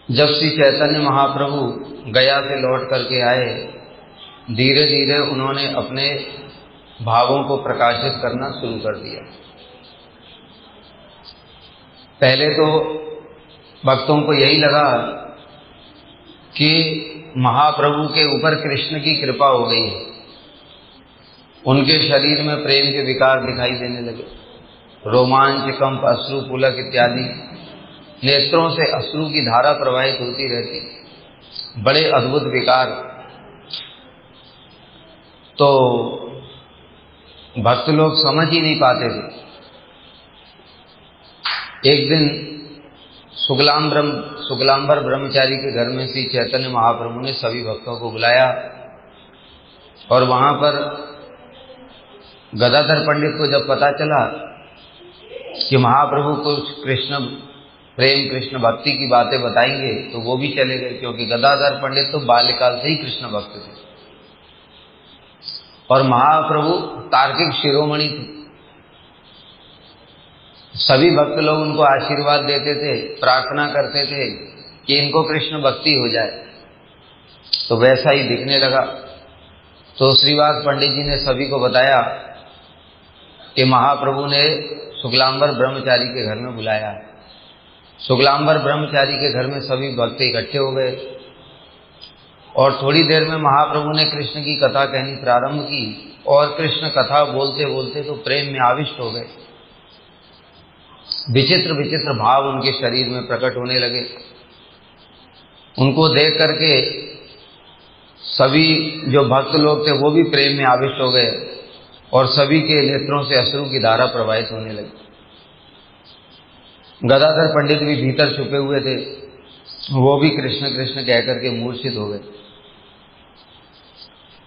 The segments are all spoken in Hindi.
जब श्री चैतन्य महाप्रभु गया से लौट करके आए, धीरे धीरे उन्होंने अपने भावों को प्रकाशित करना शुरू कर दिया। पहले तो भक्तों को यही लगा कि महाप्रभु के ऊपर कृष्ण की कृपा हो गई है, उनके शरीर में प्रेम के विकार दिखाई देने लगे, रोमांच, कंप, अश्रु, पुलक इत्यादि, नेत्रों से अश्रु की धारा प्रवाहित होती रहती, बड़े अद्भुत विकार। तो भक्त लोग समझ ही नहीं पाते थे। एक दिन शुक्लांबर ब्रह्मचारी के घर में श्री चैतन्य महाप्रभु ने सभी भक्तों को बुलाया और वहां पर गदाधर पंडित को जब पता चला कि महाप्रभु कुछ कृष्ण प्रेम, कृष्ण भक्ति की बातें बताएंगे, तो वो भी चले गए, क्योंकि गदाधर पंडित तो बाल्यकाल से ही कृष्ण भक्त थे और महाप्रभु तार्किक शिरोमणि थे। सभी भक्त लोग उनको आशीर्वाद देते थे, प्रार्थना करते थे कि इनको कृष्ण भक्ति हो जाए, तो वैसा ही दिखने लगा। तो श्रीवास पंडित जी ने सभी को बताया कि महाप्रभु ने शुक्लांबर ब्रह्मचारी के घर में बुलाया। शुक्लांबर ब्रह्मचारी के घर में सभी भक्त इकट्ठे हो गए और थोड़ी देर में महाप्रभु ने कृष्ण की कथा कहनी प्रारंभ की और कृष्ण कथा बोलते बोलते तो प्रेम में आविष्ट हो गए। विचित्र विचित्र भाव उनके शरीर में प्रकट होने लगे। उनको देख करके सभी जो भक्त लोग थे वो भी प्रेम में आविष्ट हो गए और सभी के नेत्रों से अश्रु की धारा प्रवाहित होने लगी। गदाधर पंडित भी भीतर छुपे हुए थे, वो भी कृष्ण कृष्ण कहकर के मूर्छित हो गए।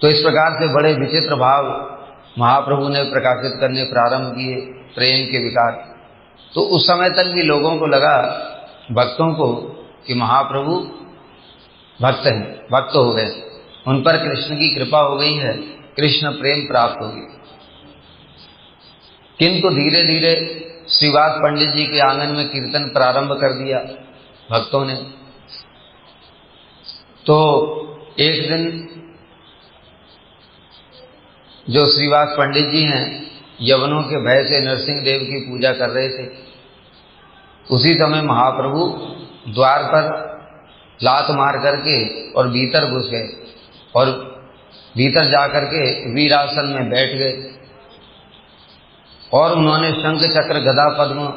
तो इस प्रकार से बड़े विचित्र भाव महाप्रभु ने प्रकाशित करने प्रारंभ किए, प्रेम के विकार। तो उस समय तक भी लोगों को लगा, भक्तों को, कि महाप्रभु भक्त हैं, भक्त हो गए, उन पर कृष्ण की कृपा हो गई है, कृष्ण प्रेम प्राप्त होगी। किंतु धीरे धीरे श्रीवास पंडित जी के आंगन में कीर्तन प्रारंभ कर दिया भक्तों ने। तो एक दिन जो श्रीवास पंडित जी हैं, यवनों के भय से नरसिंह देव की पूजा कर रहे थे। उसी समय महाप्रभु द्वार पर लात मार करके और भीतर घुस गए और भीतर जाकर के वीरासन में बैठ गए और उन्होंने शंख चक्र गदा पद्म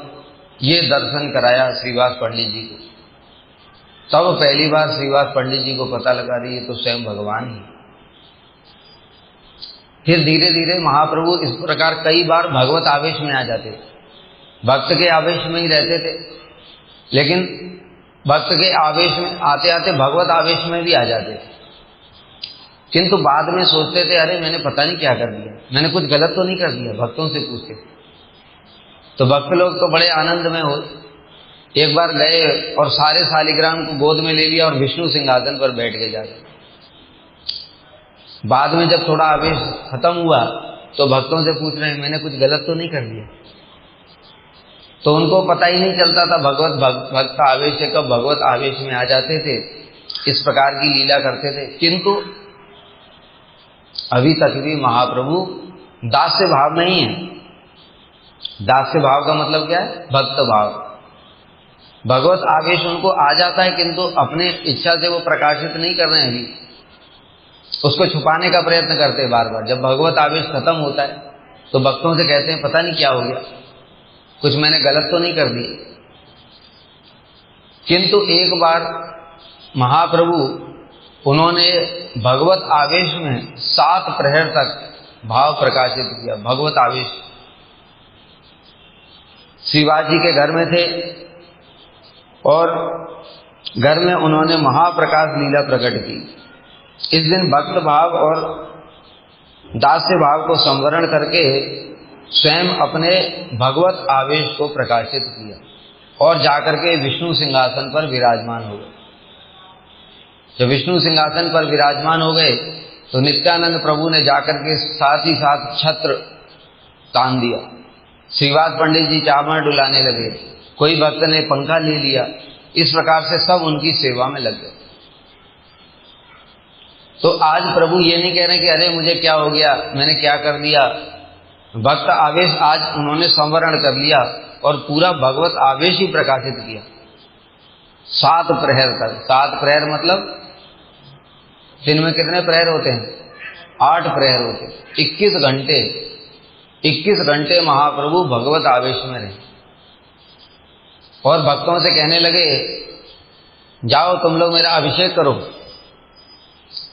ये दर्शन कराया श्रीवास पंडित जी को। तब पहली बार श्रीवास पंडित जी को पता लगा रही है तो स्वयं भगवान ही। फिर धीरे धीरे महाप्रभु इस प्रकार कई बार भगवत आवेश में आ जाते थे। भक्त के आवेश में ही रहते थे, लेकिन भक्त के आवेश में आते आते भगवत आवेश में भी आ जाते थे। किंतु बाद में सोचते थे, अरे मैंने पता नहीं क्या कर दिया, मैंने कुछ गलत तो नहीं कर दिया। भक्तों से पूछते तो भक्त लोग तो बड़े आनंद में हो। एक बार गए और सारे शालिग्राम को गोद में ले लिया और विष्णु सिंहासन पर बैठ गए जाकर। बाद में जब थोड़ा आवेश खत्म हुआ तो भक्तों से पूछ रहे हैं, मैंने कुछ गलत तो नहीं कर दिया। तो उनको पता ही नहीं चलता था भक्त आवेश से कब भगवत आवेश में आ जाते थे। इस प्रकार की लीला करते थे। किंतु अभी तक भी महाप्रभु दास्य भाव नहीं है। दास्य भाव का मतलब क्या है? भक्त भाव। भगवत आवेश उनको आ जाता है, किंतु अपने इच्छा से वो प्रकाशित नहीं कर रहे हैं, अभी उसको छुपाने का प्रयत्न करते हैं बार बार। जब भगवत आवेश खत्म होता है तो भक्तों से कहते हैं, पता नहीं क्या हो गया, कुछ मैंने गलत तो नहीं कर दिया। किंतु एक बार महाप्रभु उन्होंने भगवत आवेश में 7 प्रहर तक भाव प्रकाशित किया। भगवत आवेश शिवाजी के घर में थे और घर में उन्होंने महाप्रकाश लीला प्रकट की। इस दिन भक्त भाव और दास्य भाव को संवरण करके स्वयं अपने भगवत आवेश को प्रकाशित किया और जाकर के विष्णु सिंहासन पर विराजमान हो गए। जब विष्णु सिंहासन पर विराजमान हो गए तो नित्यानंद प्रभु ने जाकर के साथ ही साथ छत्र तान दिया। श्रीवास पंडित जी चामर डुलाने लगे, कोई भक्त ने पंखा ले लिया इस प्रकार से सब उनकी सेवा में लग गए। तो आज प्रभु ये नहीं कह रहे कि अरे मुझे क्या हो गया, मैंने क्या कर दिया। भक्त आवेश आज उन्होंने संवरण कर लिया और पूरा भगवत आवेश ही प्रकाशित किया 7 प्रहर तक। 7 प्रहर मतलब दिन में कितने प्रहर होते हैं? 8 प्रहर होते हैं। 21 घंटे महाप्रभु भगवत आवेश में रहे और भक्तों से कहने लगे जाओ तुम लोग मेरा अभिषेक करो।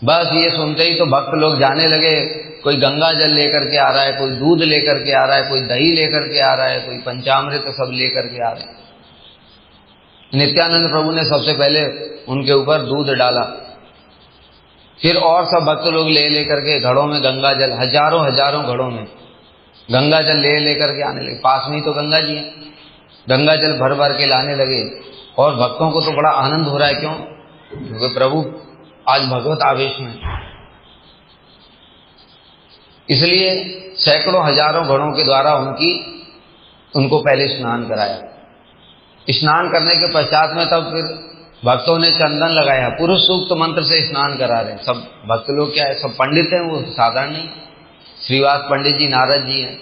बस ये सुनते ही तो भक्त लोग जाने लगे। कोई गंगा जल लेकर के आ रहा है, कोई दूध लेकर के आ रहा है, कोई दही लेकर के आ रहा है, कोई पंचामृत सब लेकर के आ रहे हैं। नित्यानंद प्रभु ने सबसे पहले उनके ऊपर दूध डाला, फिर और सब भक्त लोग ले लेकर के घड़ों में गंगा जल, हजारों घड़ों में गंगा जल ले लेकर के आने लगे। पास में ही तो गंगा जी है, गंगा जल भर भर के लाने लगे। और भक्तों को तो बड़ा आनंद हो रहा है। क्यों? क्योंकि प्रभु आज भगवत आवेश में, इसलिए सैकड़ों हजारों घड़ों के द्वारा उनको पहले स्नान कराया। स्नान करने के पश्चात में तब फिर भक्तों ने चंदन लगाया, पुरुष सूक्त मंत्र से स्नान करा रहे। सब भक्त लोग क्या है, सब पंडित हैं, वो साधारण नहीं। श्रीवास पंडित जी, नारद जी हैं,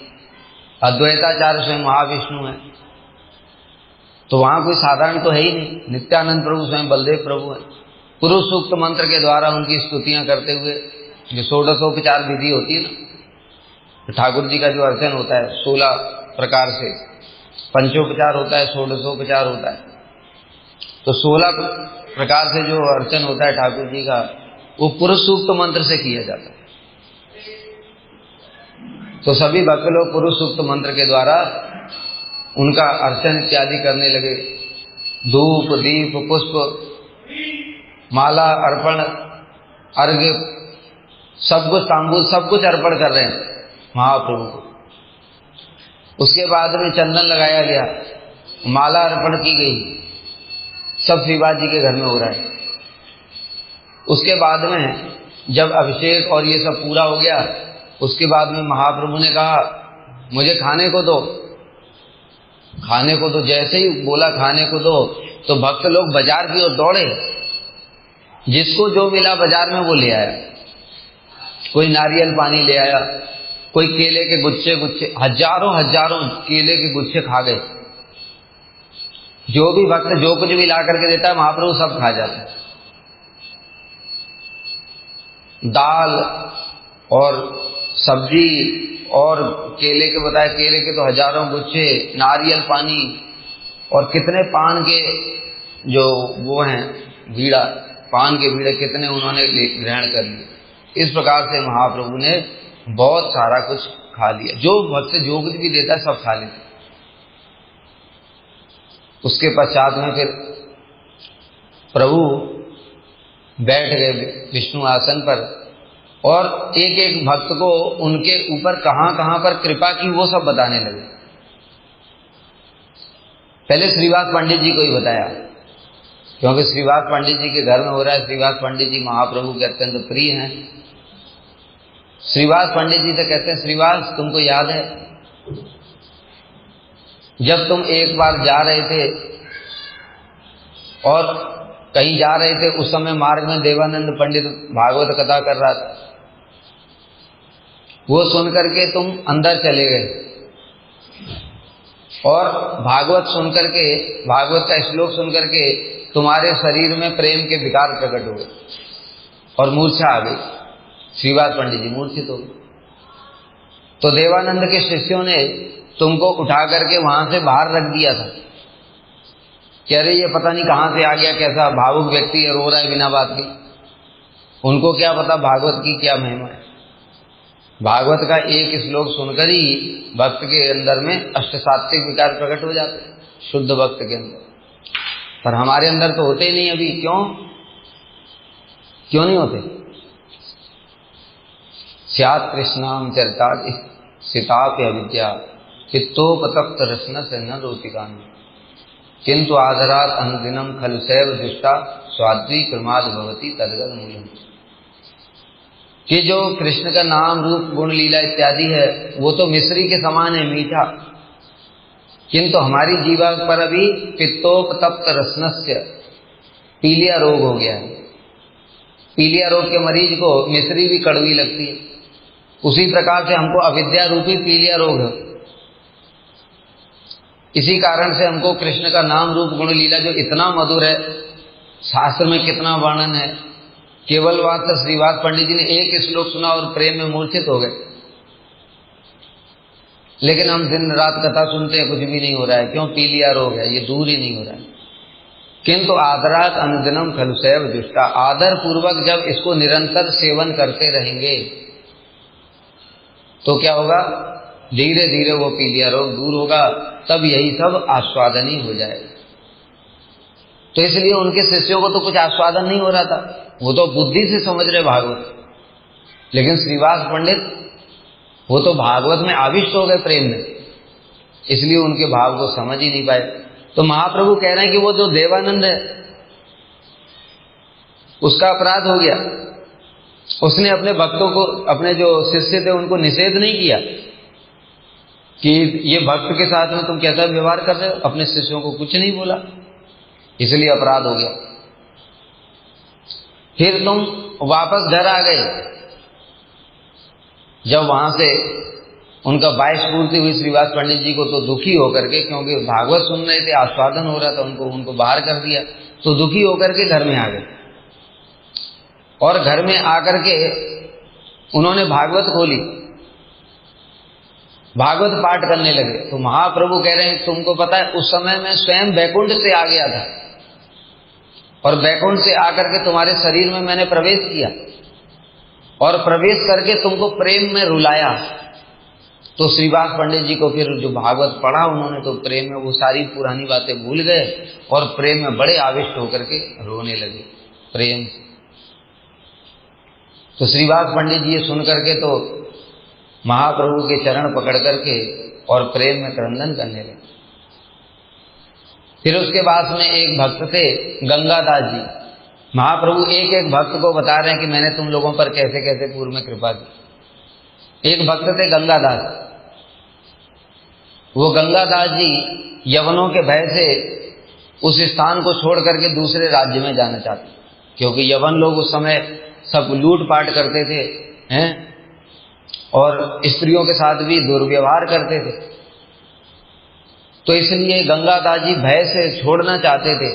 अद्वैताचार्य स्वयं महाविष्णु हैं, तो वहां कोई साधारण तो है ही नहीं। नित्यानंद प्रभु स्वयं बलदेव प्रभु हैं। पुरुष सूक्त मंत्र के द्वारा उनकी स्तुतियां करते हुए, जो षोडशोपचार विधि होती है ना, तो ठाकुर जी का जो अर्चन होता है 16 प्रकार से, पंचोपचार होता है, षोडशोपचार होता है, तो 16 प्रकार से जो अर्चन होता है ठाकुर जी का, वो पुरुष सूक्त मंत्र से किया जाता है। तो सभी भक्त लोग पुरुष सूक्त मंत्र के द्वारा उनका अर्चन इत्यादि करने लगे। धूप, दीप, पुष्प, माला अर्पण, अर्घ्य, सब कुछ, तांबूल, सब कुछ अर्पण कर रहे हैं महाप्रभु को। उसके बाद में चंदन लगाया गया, माला अर्पण की गई, सब श्रीवास जी के घर में हो रहा है। उसके बाद में जब अभिषेक और ये सब पूरा हो गया, उसके बाद में महाप्रभु ने कहा मुझे खाने को दो, खाने को दो। जैसे ही बोला खाने को दो, तो भक्त लोग बाजार की ओर दौड़े, जिसको जो मिला बाजार में वो ले आया। कोई नारियल पानी ले आया, कोई केले के गुच्छे, हजारों केले के गुच्छे खा गए। जो भी भक्त जो कुछ भी ला करके देता है महाप्रभु सब खा जाते हैं। दाल और सब्जी और केले के, बताए केले के तो हजारों गुच्छे, नारियल पानी और कितने पान के जो वो हैं बीड़ा, पान के बीड़े कितने उन्होंने ग्रहण कर लिए। इस प्रकार से महाप्रभु ने बहुत सारा कुछ खा लिया। जो भक्त जो कुछ भी देता है सब खा लेते। उसके पश्चात में फिर प्रभु बैठ गए विष्णु आसन पर और एक एक भक्त को उनके ऊपर कहां कहां पर कृपा की वो सब बताने लगे। पहले श्रीवास पंडित जी को ही बताया, क्योंकि श्रीवास पंडित जी के घर में हो रहा है। श्रीवास पंडित जी महाप्रभु के अत्यंत प्रिय हैं। श्रीवास पंडित जी से कहते हैं श्रीवास तुमको याद है जब तुम एक बार जा रहे थे और कहीं जा रहे थे, उस समय मार्ग में देवानंद पंडित भागवत कथा कर रहा था, वो सुन करके तुम अंदर चले गए और भागवत सुन करके, भागवत का श्लोक सुन करके तुम्हारे शरीर में प्रेम के विकार प्रकट हुए और मूर्छा आ गई। श्रीवास पंडित जी मूर्छित हो गए। तो देवानंद के शिष्यों ने तुमको उठा करके वहां से बाहर रख दिया था कि अरे ये पता नहीं कहां से आ गया, कैसा भावुक व्यक्ति है, रो रहा है बिना बात के। उनको क्या पता भागवत की क्या महिमा है। भागवत का एक श्लोक सुनकर ही भक्त के अंदर में अष्टसात्विक विकार प्रकट हो जाते हैं, शुद्ध भक्त के अंदर। पर हमारे अंदर तो होते ही नहीं अभी। क्यों नहीं होते? स्यात् कृष्णाम चरिता सिताप्य अविद्या चित्तोपतप्त रत्न से न रोतिकान किंतु आदरात अनुदिनम खलु सैव दुष्टा स्वाद्वी क्रमाद भवती तदगत मूलम। कि जो कृष्ण का नाम रूप गुण लीला इत्यादि है वो तो मिश्री के समान है, मीठा। किंतु हमारी जीवा पर अभी पित्तोपतप्त रसनस्य पीलिया रोग हो गया है। पीलिया रोग के मरीज को मिश्री भी कड़वी लगती है, उसी प्रकार से हमको अविद्या रूपी पीलिया रोग है। इसी कारण से हमको कृष्ण का नाम रूप गुण लीला जो इतना मधुर है, शास्त्र में कितना वर्णन है, केवल मात्र श्रीवास पंडित जी ने एक श्लोक सुना और प्रेम में मूर्छित हो गए। लेकिन हम दिन रात कथा सुनते हैं, कुछ भी नहीं हो रहा है। क्यों? पीलिया रोग है, ये दूर ही नहीं हो रहा है। किंतु आदरात अनुदिनम खलु सैव दुष्टा, आदर पूर्वक जब इसको निरंतर सेवन करते रहेंगे तो क्या होगा? धीरे धीरे वो पीलिया रोग दूर होगा, तब यही सब आस्वादन ही हो जाएगा। तो इसलिए उनके शिष्यों को तो कुछ आस्वादन नहीं हो रहा था, वो तो बुद्धि से समझ रहे भागवत। लेकिन श्रीवास पंडित वो तो भागवत में आविष्ट हो गए प्रेम में, इसलिए उनके भाव को समझ ही नहीं पाए। तो महाप्रभु कह रहे हैं कि वो जो देवानंद है उसका अपराध हो गया। उसने अपने भक्तों को, अपने जो शिष्य थे उनको निषेध नहीं किया कि ये भक्त के साथ में तुम कैसा व्यवहार कर रहे हो, अपने शिष्यों को कुछ नहीं बोला, इसलिए अपराध हो गया। फिर तुम वापस घर आ गए, जब वहां से उनका बाईस पूर्ति हुई श्रीवास पंडित जी को, तो दुखी होकर के, क्योंकि भागवत सुन रहे थे, आस्वादन हो रहा था, उनको बाहर कर दिया, तो दुखी होकर के घर में आ गए। और घर में आकर के उन्होंने भागवत खोली, भागवत पाठ करने लगे। तो महाप्रभु कह रहे हैं तुमको पता है उस समय मैं स्वयं बैकुंठ से आ गया था, और बैकुंठ से आकर के तुम्हारे शरीर में मैंने प्रवेश किया, और प्रवेश करके तुमको प्रेम में रुलाया। तो श्रीवास पंडित जी को फिर जो भागवत पढ़ा उन्होंने, तो प्रेम में वो सारी पुरानी बातें भूल गए और प्रेम में बड़े आविष्ट होकर के रोने लगे प्रेम से। तो श्रीवास पंडित जी ये सुन करके तो महाप्रभु के चरण पकड़ करके और प्रेम में क्रंदन करने लगे। फिर उसके बाद में एक भक्त थे गंगादास जी। महाप्रभु एक एक भक्त को बता रहे हैं कि मैंने तुम लोगों पर कैसे कैसे पूर्व में कृपा की। एक भक्त थे गंगादास। वो गंगादास जी यवनों के भय से उस स्थान को छोड़ करके दूसरे राज्य में जाना चाहते, क्योंकि यवन लोग उस समय सब लूटपाट करते थे हैं, और स्त्रियों के साथ भी दुर्व्यवहार करते थे। तो इसलिए गंगादास जी भय से छोड़ना चाहते थे।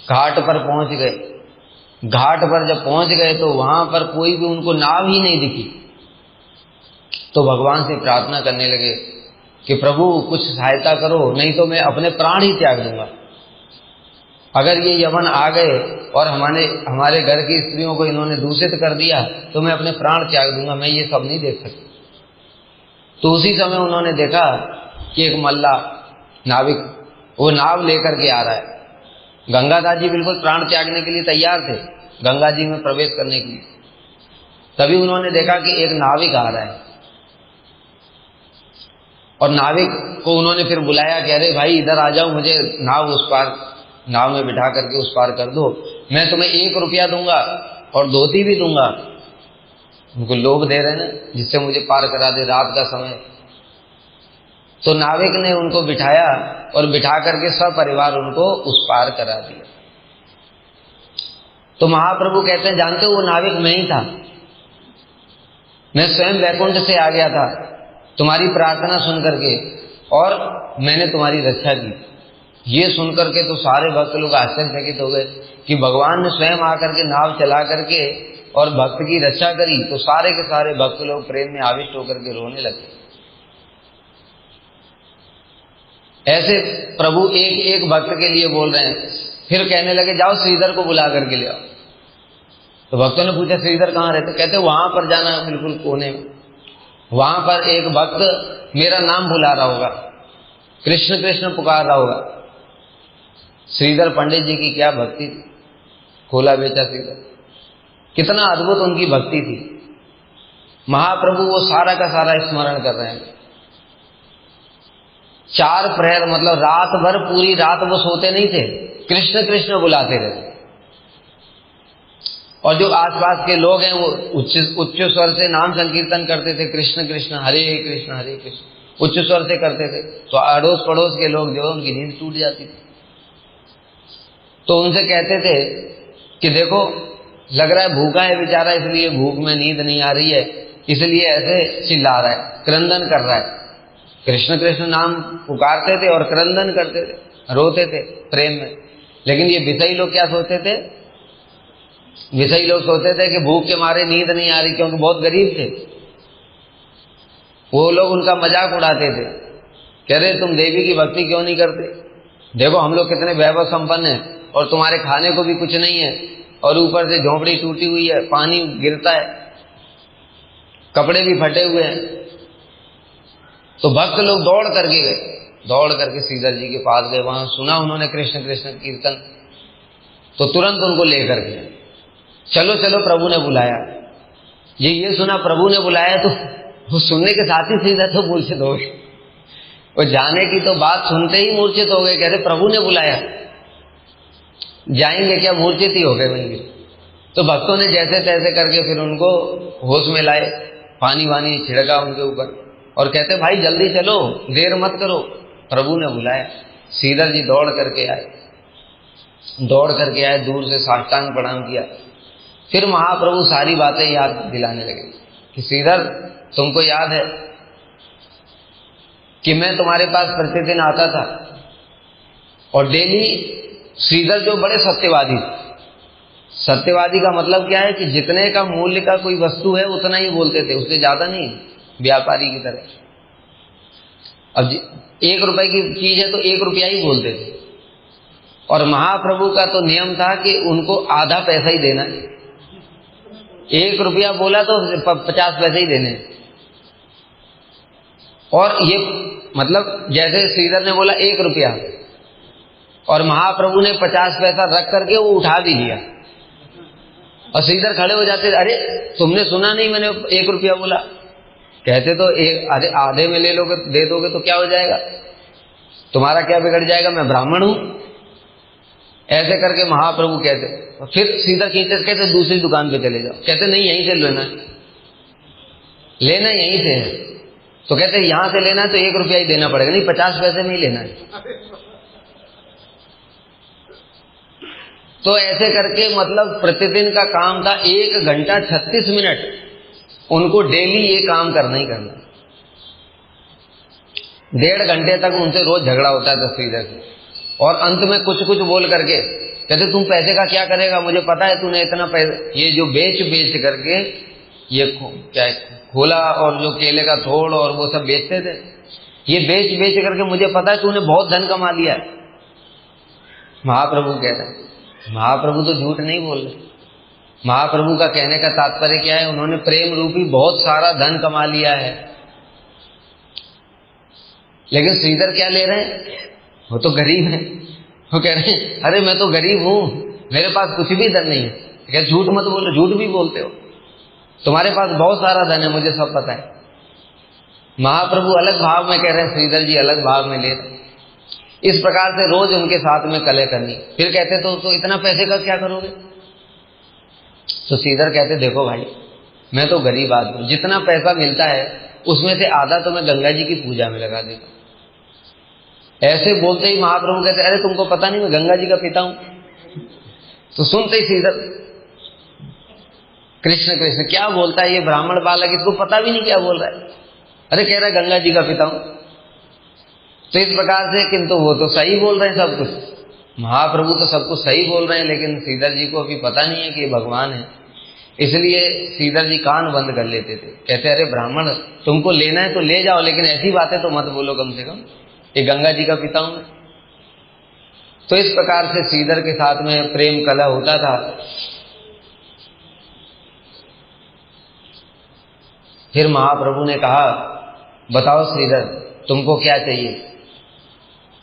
घाट पर पहुंच गए। घाट पर जब पहुंच गए तो वहां पर कोई भी उनको नाव ही नहीं दिखी। तो भगवान से प्रार्थना करने लगे कि प्रभु कुछ सहायता करो, नहीं तो मैं अपने प्राण ही त्याग दूंगा। अगर ये यवन आ गए और हमारे घर की स्त्रियों को इन्होंने दूषित कर दिया तो मैं अपने प्राण त्याग दूंगा, मैं ये सब नहीं देख सकता। तो उसी समय उन्होंने देखा कि एक मल्ला नाविक वो नाव लेकर के आ रहा है। गंगादास जी बिल्कुल प्राण त्यागने के लिए तैयार थे, गंगा जी में प्रवेश करने के लिए। तभी उन्होंने देखा कि एक नाविक आ रहा है, और नाविक को उन्होंने फिर बुलाया कि अरे भाई इधर आ जाओ, मुझे नाव में बिठा करके उस पार कर दो, मैं तुम्हें 1 रुपया दूंगा और धोती भी दूंगा। उनको लोभ दे रहे हैं ना, जिससे मुझे पार करा दे, रात का समय। तो नाविक ने उनको बिठाया और बिठा करके सपरिवार उनको उस पार करा दिया। तो महाप्रभु कहते हैं जानते हो वो नाविक मैं ही था, मैं स्वयं वैकुंठ से आ गया था तुम्हारी प्रार्थना सुन करके, और मैंने तुम्हारी रक्षा की। ये सुन करके तो सारे भक्त लोग आश्चर्यचकित हो गए कि भगवान ने स्वयं आकर के नाव चला करके और भक्त की रक्षा करी। तो सारे के सारे भक्त लोग प्रेम में आविष्ट होकर के रोने लगे। ऐसे प्रभु एक एक भक्त के लिए बोल रहे हैं। फिर कहने लगे जाओ श्रीधर को बुला करके ले आओ। तो भक्तों ने पूछा श्रीधर कहाँ रहते? कहते वहां पर जाना, बिल्कुल कोने में। वहां पर एक भक्त मेरा नाम बुला रहा होगा, कृष्ण कृष्ण पुकार रहा होगा। श्रीधर पंडित जी की क्या भक्ति थी, खोला बेचा श्रीधर, कितना अद्भुत उनकी भक्ति थी। महाप्रभु वो सारा का सारा स्मरण कर रहे हैं। 4 प्रहर मतलब रात भर, पूरी रात वो सोते नहीं थे, कृष्ण कृष्ण बुलाते रहे। और जो आसपास के लोग हैं वो उच्च स्वर से नाम संकीर्तन करते थे, कृष्ण कृष्ण हरे कृष्ण हरे कृष्ण। उच्च स्वर से करते थे, तो अड़ोस पड़ोस के लोग जो है उनकी नींद टूट जाती थी। तो उनसे कहते थे कि देखो लग रहा है भूखा है बेचारा, इसलिए भूख में नींद नहीं आ रही है, इसलिए ऐसे चिल्ला रहा है, क्रंदन कर रहा है। कृष्ण कृष्ण नाम पुकारते थे और क्रंदन करते थे, रोते थे प्रेम में। लेकिन ये विषयी लोग क्या सोचते थे? विषयी लोग सोचते थे कि भूख के मारे नींद नहीं आ रही, क्योंकि बहुत गरीब थे। वो लोग उनका मजाक उड़ाते थे, कह रहे तुम देवी की भक्ति क्यों नहीं करते? देखो हम लोग कितने वैभव संपन्न हैं और तुम्हारे खाने को भी कुछ नहीं है, और ऊपर से झोंपड़ी टूटी हुई है, पानी गिरता है, कपड़े भी फटे हुए हैं। तो भक्त लोग दौड़ करके गए, दौड़ करके श्रीधर जी के पास गए। वहां सुना उन्होंने कृष्ण कृष्ण कीर्तन, तो तुरंत उनको लेकर गए। चलो चलो प्रभु ने बुलाया। ये सुना प्रभु ने बुलाया तो वो सुनने के साथ ही श्रीधर तो मूर्छित हो गए। वो जाने की तो बात सुनते ही मूर्छित हो गए, कहते प्रभु ने बुलाया, जाएंगे क्या? मूर्छित ही हो गए वहीं। तो भक्तों ने जैसे तैसे करके फिर उनको होश में लाए, पानी वानी छिड़का उनके ऊपर और कहते भाई जल्दी चलो, देर मत करो, प्रभु ने बुलाया। श्रीधर जी दौड़ करके आए, दूर से साष्टांग प्रणाम किया। फिर महाप्रभु सारी बातें याद दिलाने लगे कि श्रीधर तुमको याद है कि मैं तुम्हारे पास प्रतिदिन आता था और डेली। श्रीधर जो बड़े सत्यवादी, सत्यवादी का मतलब क्या है कि जितने का मूल्य का कोई वस्तु है उतना ही बोलते थे, उससे ज्यादा नहीं, व्यापारी की तरह। अब 1 रुपए की चीज है तो 1 रुपया ही बोलते थे। और महाप्रभु का तो नियम था कि उनको आधा पैसा ही देना है, 1 रुपया बोला तो 50 पैसे ही देने। और ये मतलब जैसे श्रीधर ने बोला 1 रुपया और महाप्रभु ने 50 पैसा रख करके वो उठा भी लिया, और श्रीधर खड़े हो जाते, अरे तुमने सुना नहीं मैंने 1 रुपया बोला? कहते तो अरे आधे में ले लोगे, दे दोगे तो क्या हो जाएगा, तुम्हारा क्या बिगड़ जाएगा, मैं ब्राह्मण हूं। ऐसे करके महाप्रभु कहते। फिर श्रीधर खींचते कहते दूसरी दुकान पे चले जाओ, कहते नहीं यहीं से लेना है, लेना यहीं से है। तो कहते यहां से लेना है तो 1 रुपया ही देना पड़ेगा, नहीं 50 पैसे में ही लेना है। तो ऐसे करके मतलब प्रतिदिन का काम था 1 घंटा 36 मिनट, उनको डेली ये काम करना ही करना। 1.5 घंटे तक उनसे रोज झगड़ा होता था श्रीधर से, और अंत में कुछ कुछ बोल करके कहते तुम पैसे का क्या करेगा, मुझे पता है तूने इतना पैसा, ये जो बेच करके ये क्या खोला और जो केले का थोड़ और वो सब बेचते थे, ये बेच करके मुझे पता है तूने बहुत धन कमा लिया है। महाप्रभु कह रहे हैं, महाप्रभु तो झूठ नहीं बोल रहे। महाप्रभु का कहने का तात्पर्य क्या है, उन्होंने प्रेम रूपी बहुत सारा धन कमा लिया है। लेकिन श्रीधर क्या ले रहे हैं, वो तो गरीब है। वो कह रहे हैं अरे मैं तो गरीब हूं, मेरे पास कुछ भी धन नहीं है। क्या झूठ मत बोलो, झूठ भी बोलते हो, तुम्हारे पास बहुत सारा धन है, मुझे सब पता है। महाप्रभु अलग भाव में कह रहे हैं, श्रीधर जी अलग भाव में ले रहे हैं। इस प्रकार से रोज उनके साथ में कलह करनी। फिर कहते तो इतना पैसे का क्या करोगे? तो श्रीधर कहते देखो भाई मैं तो गरीब आदमी हूं, जितना पैसा मिलता है उसमें से आधा तो मैं गंगा जी की पूजा में लगा देता। ऐसे बोलते ही महाप्रभु कहते अरे तुमको पता नहीं मैं गंगा जी का पिता हूं। तो सुनते ही श्रीधर कृष्ण कृष्ण क्या बोलता है ये ब्राह्मण बालक, इसको पता भी नहीं क्या बोल रहा है, अरे कह रहा है गंगा जी का पिता हूं। तो इस प्रकार से, किंतु वो तो सही बोल रहे हैं सब कुछ, महाप्रभु तो सब कुछ सही बोल रहे हैं, लेकिन श्रीधर जी को अभी पता नहीं है कि ये भगवान है। इसलिए श्रीधर जी कान बंद कर लेते थे, कहते अरे ब्राह्मण तुमको लेना है तो ले जाओ, लेकिन ऐसी बातें तो मत बोलो, कम से कम ये गंगा जी का पिता हूं। तो इस प्रकार से श्रीधर के साथ में प्रेम कलह होता था। फिर महाप्रभु ने कहा बताओ श्रीधर तुमको क्या चाहिए,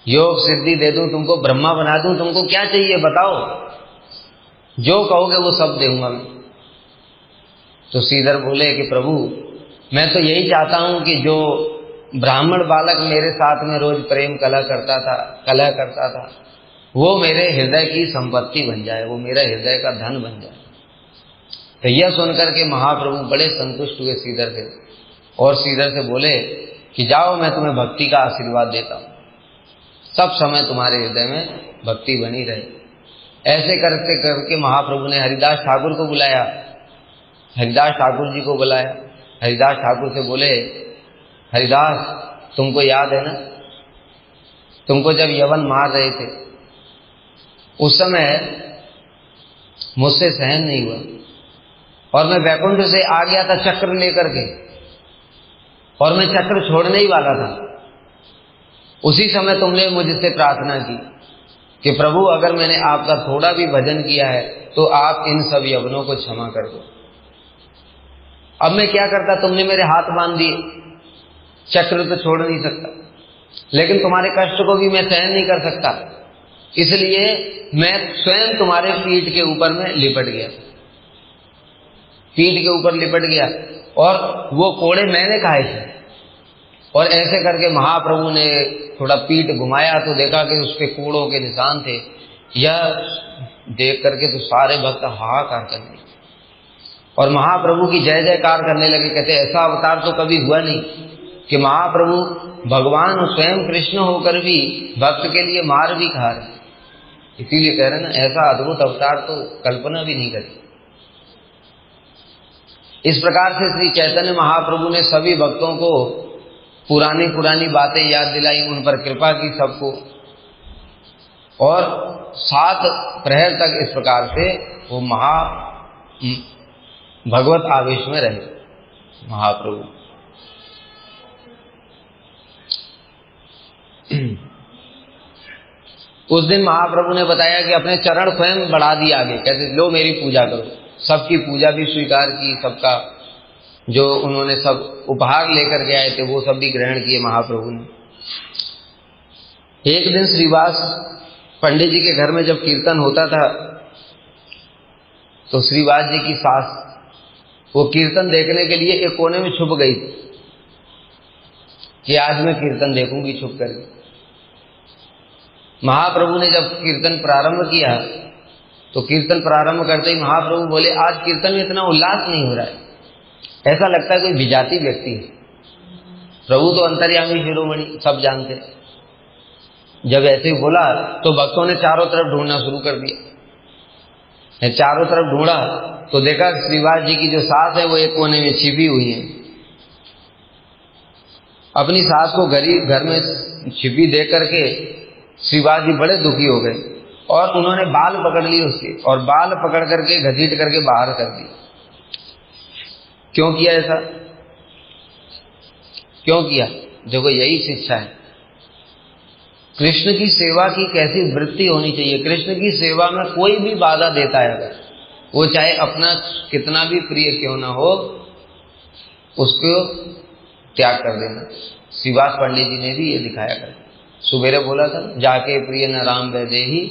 योग सिद्धि दे दूं तुमको, ब्रह्मा बना दूं, तुमको क्या चाहिए बताओ, जो कहोगे वो सब दूंगा मैं। तो श्रीधर बोले कि प्रभु मैं तो यही चाहता हूं कि जो ब्राह्मण बालक मेरे साथ में रोज प्रेम कलह करता था वो मेरे हृदय की संपत्ति बन जाए, वो मेरा हृदय का धन बन जाए। तो यह सुनकर के महाप्रभु बड़े संतुष्ट हुए श्रीधर से, और श्रीधर से बोले कि जाओ मैं तुम्हें भक्ति का आशीर्वाद देता हूं, सब समय तुम्हारे हृदय में भक्ति बनी रहे। ऐसे करते करके महाप्रभु ने हरिदास ठाकुर को बुलाया, हरिदास ठाकुर जी को बुलाया। हरिदास ठाकुर से बोले, हरिदास तुमको याद है ना, तुमको जब यवन मार रहे थे उस समय मुझसे सहन नहीं हुआ और मैं वैकुंठ से आ गया था चक्र लेकर के, और मैं चक्र छोड़ने ही वाला था। उसी समय तुमने मुझसे प्रार्थना की कि प्रभु अगर मैंने आपका थोड़ा भी भजन किया है तो आप इन सब यवनों को क्षमा कर दो। अब मैं क्या करता, तुमने मेरे हाथ बांध दिए, चक्र तो छोड़ नहीं सकता, लेकिन तुम्हारे कष्ट को भी मैं सहन नहीं कर सकता, इसलिए मैं स्वयं तुम्हारे पीठ के ऊपर में लिपट गया, पीठ के ऊपर लिपट गया, और वो कोड़े मैंने खाए थे। और ऐसे करके महाप्रभु ने थोड़ा पीठ घुमाया तो देखा कि उस पे कोड़ों के निशान थे। यह देख करके तो सारे भक्त हाहाकार करने लगे और महाप्रभु की जय जयकार करने लगे। कहते ऐसा अवतार तो कभी हुआ नहीं कि महाप्रभु भगवान स्वयं कृष्ण होकर भी भक्त के लिए मार भी खा रहे। इसीलिए कह रहे हैं ना, ऐसा अद्भुत अवतार तो कल्पना भी नहीं करी। इस प्रकार से श्री चैतन्य महाप्रभु ने सभी भक्तों को पुरानी पुरानी बातें याद दिलाई, उन पर कृपा की सबको, और 7 प्रहर तक इस प्रकार से वो भगवत आवेश में रहे महाप्रभु। उस दिन महाप्रभु ने बताया कि अपने चरण स्वयं बढ़ा दिए आगे, कहते लो मेरी पूजा करो। सबकी पूजा भी स्वीकार की, सबका जो उन्होंने सब उपहार लेकर के आए थे वो सब भी ग्रहण किए महाप्रभु ने। एक दिन श्रीवास पंडित जी के घर में जब कीर्तन होता था तो श्रीवास जी की सास वो कीर्तन देखने के लिए एक कोने में छुप गई कि आज मैं कीर्तन देखूंगी छुप करके। महाप्रभु ने जब कीर्तन प्रारंभ किया तो कीर्तन प्रारंभ करते ही महाप्रभु बोले, आज कीर्तन में इतना उल्लास नहीं हो रहा है, ऐसा लगता है कोई विजाती व्यक्ति है। प्रभु तो अंतर्यामी शिरोमणि सब जानते हैं। जब ऐसे बोला तो भक्तों ने चारों तरफ ढूंढना शुरू कर दिया। चारों तरफ ढूंढा तो देखा श्रीवास जी की जो सास है वो एक कोने में छिपी हुई है। अपनी सास को घर में छिपी देख करके श्रीवास जी बड़े दुखी हो गए और उन्होंने बाल पकड़ लिए उसके, और बाल पकड़ करके घसीट करके बाहर कर दिए। क्यों किया ऐसा, क्यों किया? देखो यही शिक्षा है। कृष्ण की सेवा की कैसी वृत्ति होनी चाहिए। कृष्ण की सेवा में कोई भी बाधा देता है अगर, वो चाहे अपना कितना भी प्रिय क्यों ना हो, उसको त्याग कर देना। श्रीवास पंडित जी ने भी ये दिखाया कर। सुबेरे बोला था, जाके प्रिय न राम वैदेही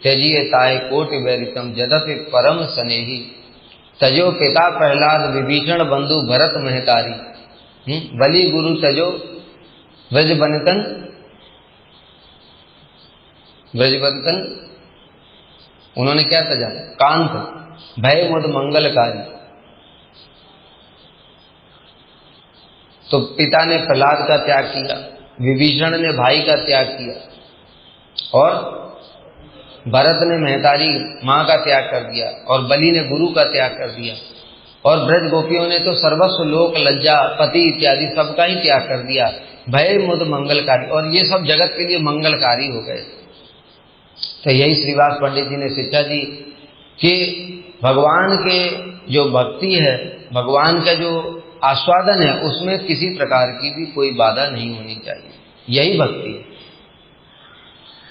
त्यजिए ताय कोटि वैरितम जदपि परम स्नेही तजो पिता प्रहलाद विभीषण बंधु भरत महतारी बलि गुरु तजो व्रजबंतन उन्होंने क्या तजा? कांत भय मुद मंगलकारी। तो पिता ने प्रहलाद का त्याग किया, विभीषण ने भाई का त्याग किया, और भरत ने महतारी मां का त्याग कर दिया, और बलि ने गुरु का त्याग कर दिया, और ब्रज गोपियों ने तो सर्वस्व लोक लज्जा पति इत्यादि सबका ही त्याग कर दिया। भय मुद मंगलकारी, और ये सब जगत के लिए मंगलकारी हो गए। तो यही श्रीवास पंडित जी ने शिक्षा दी कि भगवान के जो भक्ति है, भगवान का जो आस्वादन है, उसमें किसी प्रकार की भी कोई बाधा नहीं होनी चाहिए। यही भक्ति है,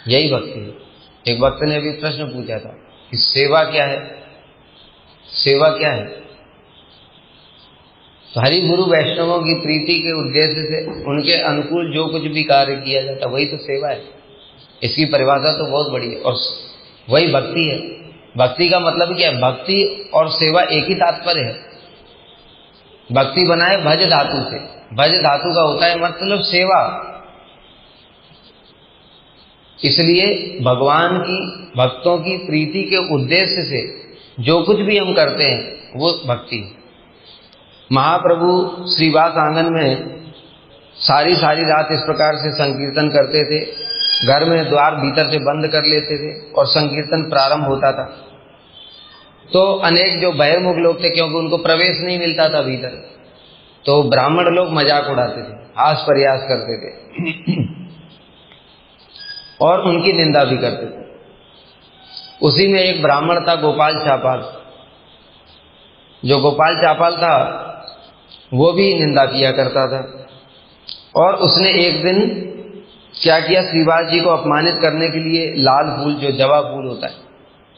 यही भक्ति है। एक भक्त ने अभी प्रश्न पूछा था कि सेवा क्या है, सेवा क्या है? तो हरि गुरु वैष्णवों की प्रीति के उद्देश्य से उनके अनुकूल जो कुछ भी कार्य किया जाता वही तो सेवा है। इसकी परिभाषा तो बहुत बड़ी है, और वही भक्ति है। भक्ति का मतलब क्या है? भक्ति और सेवा एक ही तात्पर्य है। भक्ति बना है भज धातु से, भज धातु का होता है मतलब सेवा। इसलिए भगवान की भक्तों की प्रीति के उद्देश्य से जो कुछ भी हम करते हैं वो भक्ति है। महाप्रभु श्रीवास आंगन में सारी सारी रात इस प्रकार से संकीर्तन करते थे। घर में द्वार भीतर से बंद कर लेते थे और संकीर्तन प्रारंभ होता था। तो अनेक जो बहिर्मुख लोग थे, क्योंकि उनको प्रवेश नहीं मिलता था भीतर, तो ब्राह्मण लोग मजाक उड़ाते थे, हास प्रयास करते थे और उनकी निंदा भी करते थे। उसी में एक ब्राह्मण था गोपाल चापाल। जो गोपाल चापाल था वो भी निंदा किया करता था। और उसने एक दिन क्या किया, श्रीवास जी को अपमानित करने के लिए लाल फूल, जो जवा फूल होता है,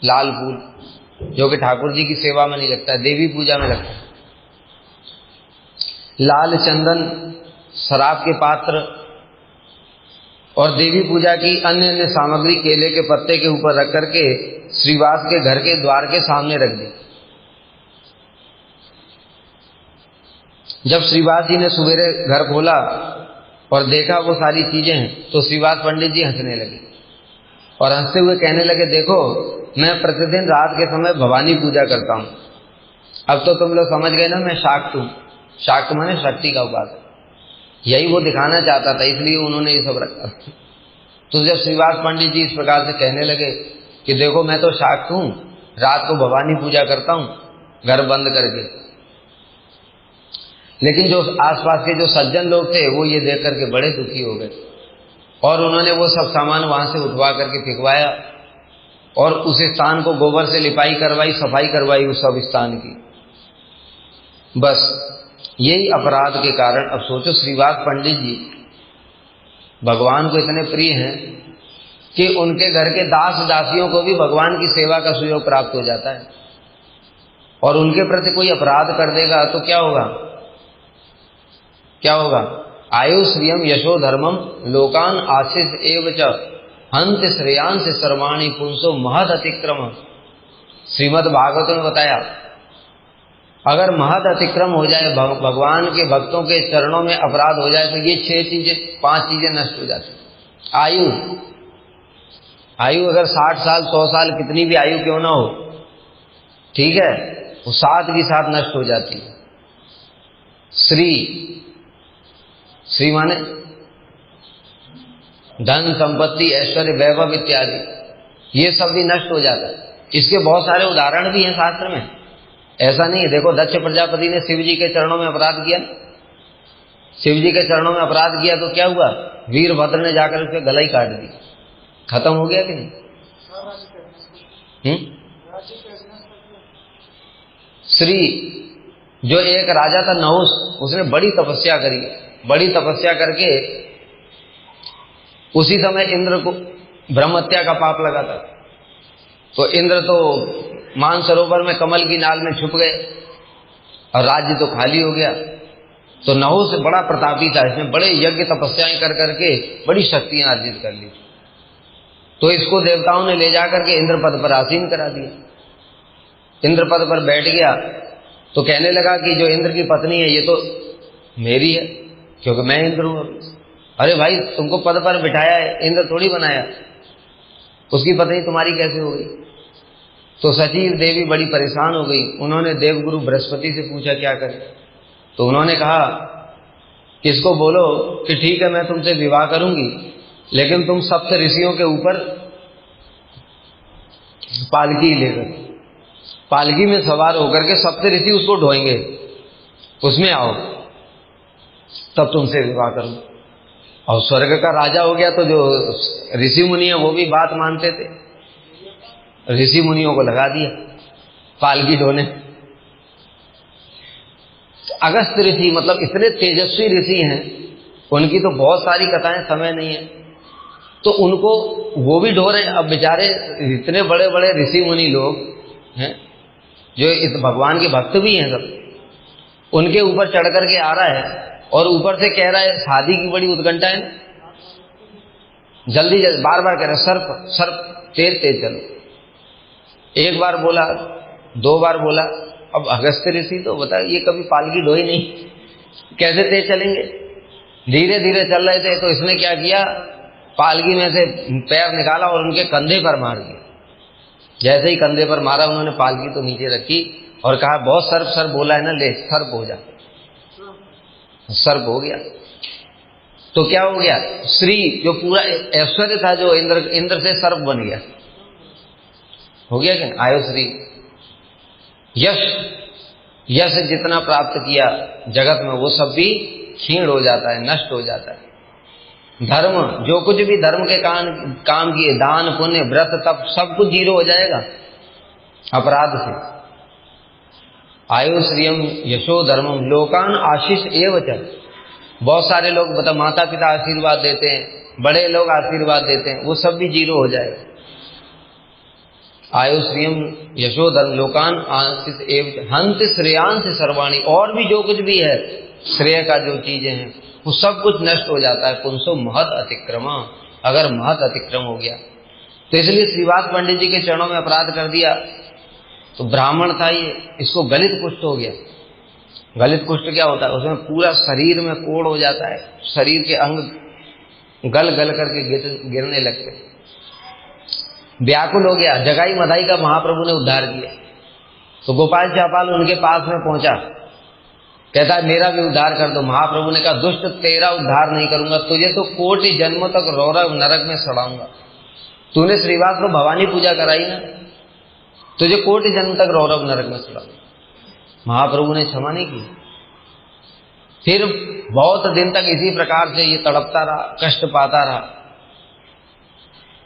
लाल फूल जो कि ठाकुर जी की सेवा में नहीं लगता है, देवी पूजा में लगता है, लाल चंदन, शराब के पात्र और देवी पूजा की अन्य अन्य सामग्री केले के पत्ते के ऊपर रख करके श्रीवास के घर के द्वार के सामने रख दी। जब श्रीवास जी ने सवेरे घर खोला और देखा वो सारी चीजें हैं, तो श्रीवास पंडित जी हंसने लगे और हंसते हुए कहने लगे, देखो मैं प्रतिदिन रात के समय भवानी पूजा करता हूं। अब तो तुम लोग समझ गए ना, मैं शाक्त हूं। शाक्त माने शक्ति का उपासक। यही वो दिखाना चाहता था, इसलिए उन्होंने ये सब रखा। तो जब श्रीवास पंडित जी इस प्रकार से कहने लगे कि देखो मैं तो शाक्त हूं, रात को भवानी पूजा करता हूं घर बंद करके, लेकिन जो आसपास के जो सज्जन लोग थे वो ये देख करके बड़े दुखी हो गए और उन्होंने वो सब सामान वहां से उठवा करके फेंकवाया और उस स्थान को गोबर से लिपाई करवाई, सफाई करवाई उस सब स्थान की। बस यही अपराध के कारण, अब सोचो श्रीवास पंडित जी भगवान को इतने प्रिय हैं कि उनके घर के दास दासियों को भी भगवान की सेवा का सुयोग प्राप्त हो जाता है, और उनके प्रति कोई अपराध कर देगा तो क्या होगा, क्या होगा? आयु श्रियम यशो धर्मम लोकान आशीष एव च हंत श्रेयांश सर्वाणी पुंसो महद अतिक्रम। श्रीमद् भागवत में बताया, अगर महद अतिक्रम हो जाए, भगवान के भक्तों के चरणों में अपराध हो जाए, तो ये 5 चीजें नष्ट हो जाती। आयु अगर 60 साल 100 साल कितनी भी आयु क्यों ना हो, ठीक है, वो साथ की साथ नष्ट हो जाती है। श्री माने धन संपत्ति ऐश्वर्य वैभव इत्यादि, ये सब भी नष्ट हो जाता है। इसके बहुत सारे उदाहरण भी हैं शास्त्र में, ऐसा नहीं है। देखो दक्ष प्रजापति ने शिव जी के चरणों में अपराध किया, शिव जी के चरणों में अपराध किया तो क्या हुआ, वीरभद्र ने जाकर उसके गला ही काट दी, खत्म हो गया कि नहीं? श्री जो एक राजा था नहुस, उसने बड़ी तपस्या करी, बड़ी तपस्या करके उसी समय इंद्र को ब्रह्महत्या का पाप लगा था। तो इंद्र तो मानसरोवर में कमल की नाल में छुप गए और राज्य तो खाली हो गया। तो नहुस बड़ा प्रतापी था, इसने बड़े यज्ञ तपस्याएं कर करके बड़ी शक्तियां अर्जित कर ली। तो इसको देवताओं ने ले जाकर के इंद्र पद पर आसीन करा दिया। इंद्र पद पर बैठ गया तो कहने लगा कि जो इंद्र की पत्नी है ये तो मेरी है, क्योंकि मैं इंद्र हूं। अरे भाई, तुमको पद पर बिठाया है, इंद्र थोड़ी बनाया, उसकी पत्नी तुम्हारी कैसे हो गई? तो सचिव देवी बड़ी परेशान हो गई। उन्होंने देवगुरु बृहस्पति से पूछा क्या करें। तो उन्होंने कहा किसको बोलो कि ठीक है मैं तुमसे विवाह करूंगी, लेकिन तुम सप्त ऋषियों के ऊपर पालकी लेकर, पालकी में सवार होकर के सप्त ऋषि उसको ढोएंगे, उसमें आओ, तब तुमसे विवाह करूं। और स्वर्ग का राजा हो गया तो जो ऋषि मुनि है वो भी बात मानते थे, ऋषि मुनियों को लगा दिया पालकी ढोने। अगस्त ऋषि मतलब इतने तेजस्वी ऋषि हैं, उनकी तो बहुत सारी कथाएं, समय नहीं है, तो उनको वो भी ढो रहे हैं। अब बेचारे इतने बड़े बड़े ऋषि मुनि लोग हैं जो इस भगवान के भक्त भी हैं, सब उनके ऊपर चढ़ करके आ रहा है और ऊपर से कह रहा है शादी की बड़ी उत्कंठा है, जल्दी जल्दी बार बार कह रहा है सर्प सर्प तेज तेज चलो। एक बार बोला, 2 बार बोला, अब अगस्त ऋषि तो बता ये कभी पालकी ढोई नहीं, कैसे तेज चलेंगे? धीरे धीरे चल रहे थे। तो इसने क्या किया, पालकी में से पैर निकाला और उनके कंधे पर मार दिया। जैसे ही कंधे पर मारा, उन्होंने पालकी तो नीचे रखी और कहा बहुत सर्प सर्प बोला है ना, ले सर्प हो जा। सर्प हो गया। तो क्या हो गया, श्री जो पूरा ऐश्वर्य था जो इंद्र से सर्प बन गया, हो गया क्या, आयो श्री। यश, यश जितना प्राप्त किया जगत में वो सब भी क्षीण हो जाता है, नष्ट हो जाता है। धर्म, जो कुछ भी धर्म के काम किए, दान पुण्य व्रत तप सब कुछ जीरो हो जाएगा अपराध से। आयु श्रियम यशो धर्मम लोकान आशीष एवच। बहुत सारे लोग बता माता पिता आशीर्वाद देते हैं, बड़े लोग आशीर्वाद देते हैं, वो सब भी जीरो हो जाएगा। आयु श्रियम यशो धर्म लोकान आशीष एवच हंत श्रेयांश सर्वाणी। और भी जो कुछ भी है श्रेय का जो चीजें हैं वो सब कुछ नष्ट हो जाता है। पुंसो महत अतिक्रम, अगर महत अतिक्रम हो गया तो इसलिए श्रीवास पंडित जी के चरणों में अपराध कर दिया। तो ब्राह्मण था ये, इसको गलित कुष्ठ हो गया। गलित कुष्ठ क्या होता है, उसमें पूरा शरीर में कोढ़ हो जाता है, शरीर के अंग गल गल करके गिरने लगते। व्याकुल हो गया, जगाई मदाई का महाप्रभु ने उद्धार किया। तो गोपाल चापाल उनके पास में पहुंचा, कहता है मेरा भी उद्धार कर दो। महाप्रभु ने कहा दुष्ट तेरा उद्धार नहीं करूंगा, तुझे तो कोटि जन्मों तक रौरव नरक में सड़ाऊंगा। तूने श्रीवास को भवानी पूजा कराई ना, तुझे कोटि जन्म तक रौरव नरक में सड़ाऊंगा। महाप्रभु ने क्षमा नहीं की। फिर बहुत दिन तक इसी प्रकार से ये तड़पता रहा, कष्ट पाता रहा।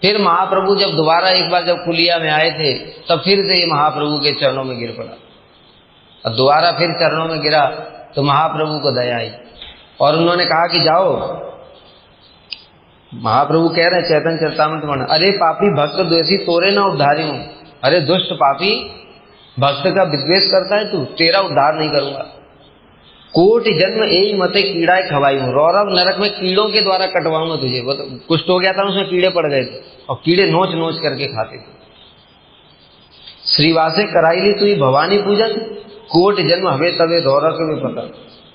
फिर महाप्रभु जब दोबारा एक बार जब कुलिया में आए थे तब फिर से ये महाप्रभु के चरणों में गिर पड़ा। और दोबारा फिर चरणों में गिरा तो महाप्रभु को दया आई और उन्होंने कहा कि जाओ। महाप्रभु कह रहे हैं चैतन्य चरितामृत में, अरे पापी भक्त द्वेषी तोरे ना उद्धारी हूं। अरे दुष्ट पापी, भक्त का विद्वेष करता है तू, तेरा उद्धार नहीं करूंगा। कोटि जन्म यही मते कीड़ा खवाई हूं, रौरव नरक में कीड़ों के द्वारा कटवाऊंगा तुझे। वो कुष्ठ हो गया था, उसमें कीड़े पड़ गए थे और कीड़े नोच नोच करके खाते थे। श्रीवासे कराई ली तुझी भवानी पूजन, कोटि जन्म हवे तवे रौरव के भी पता।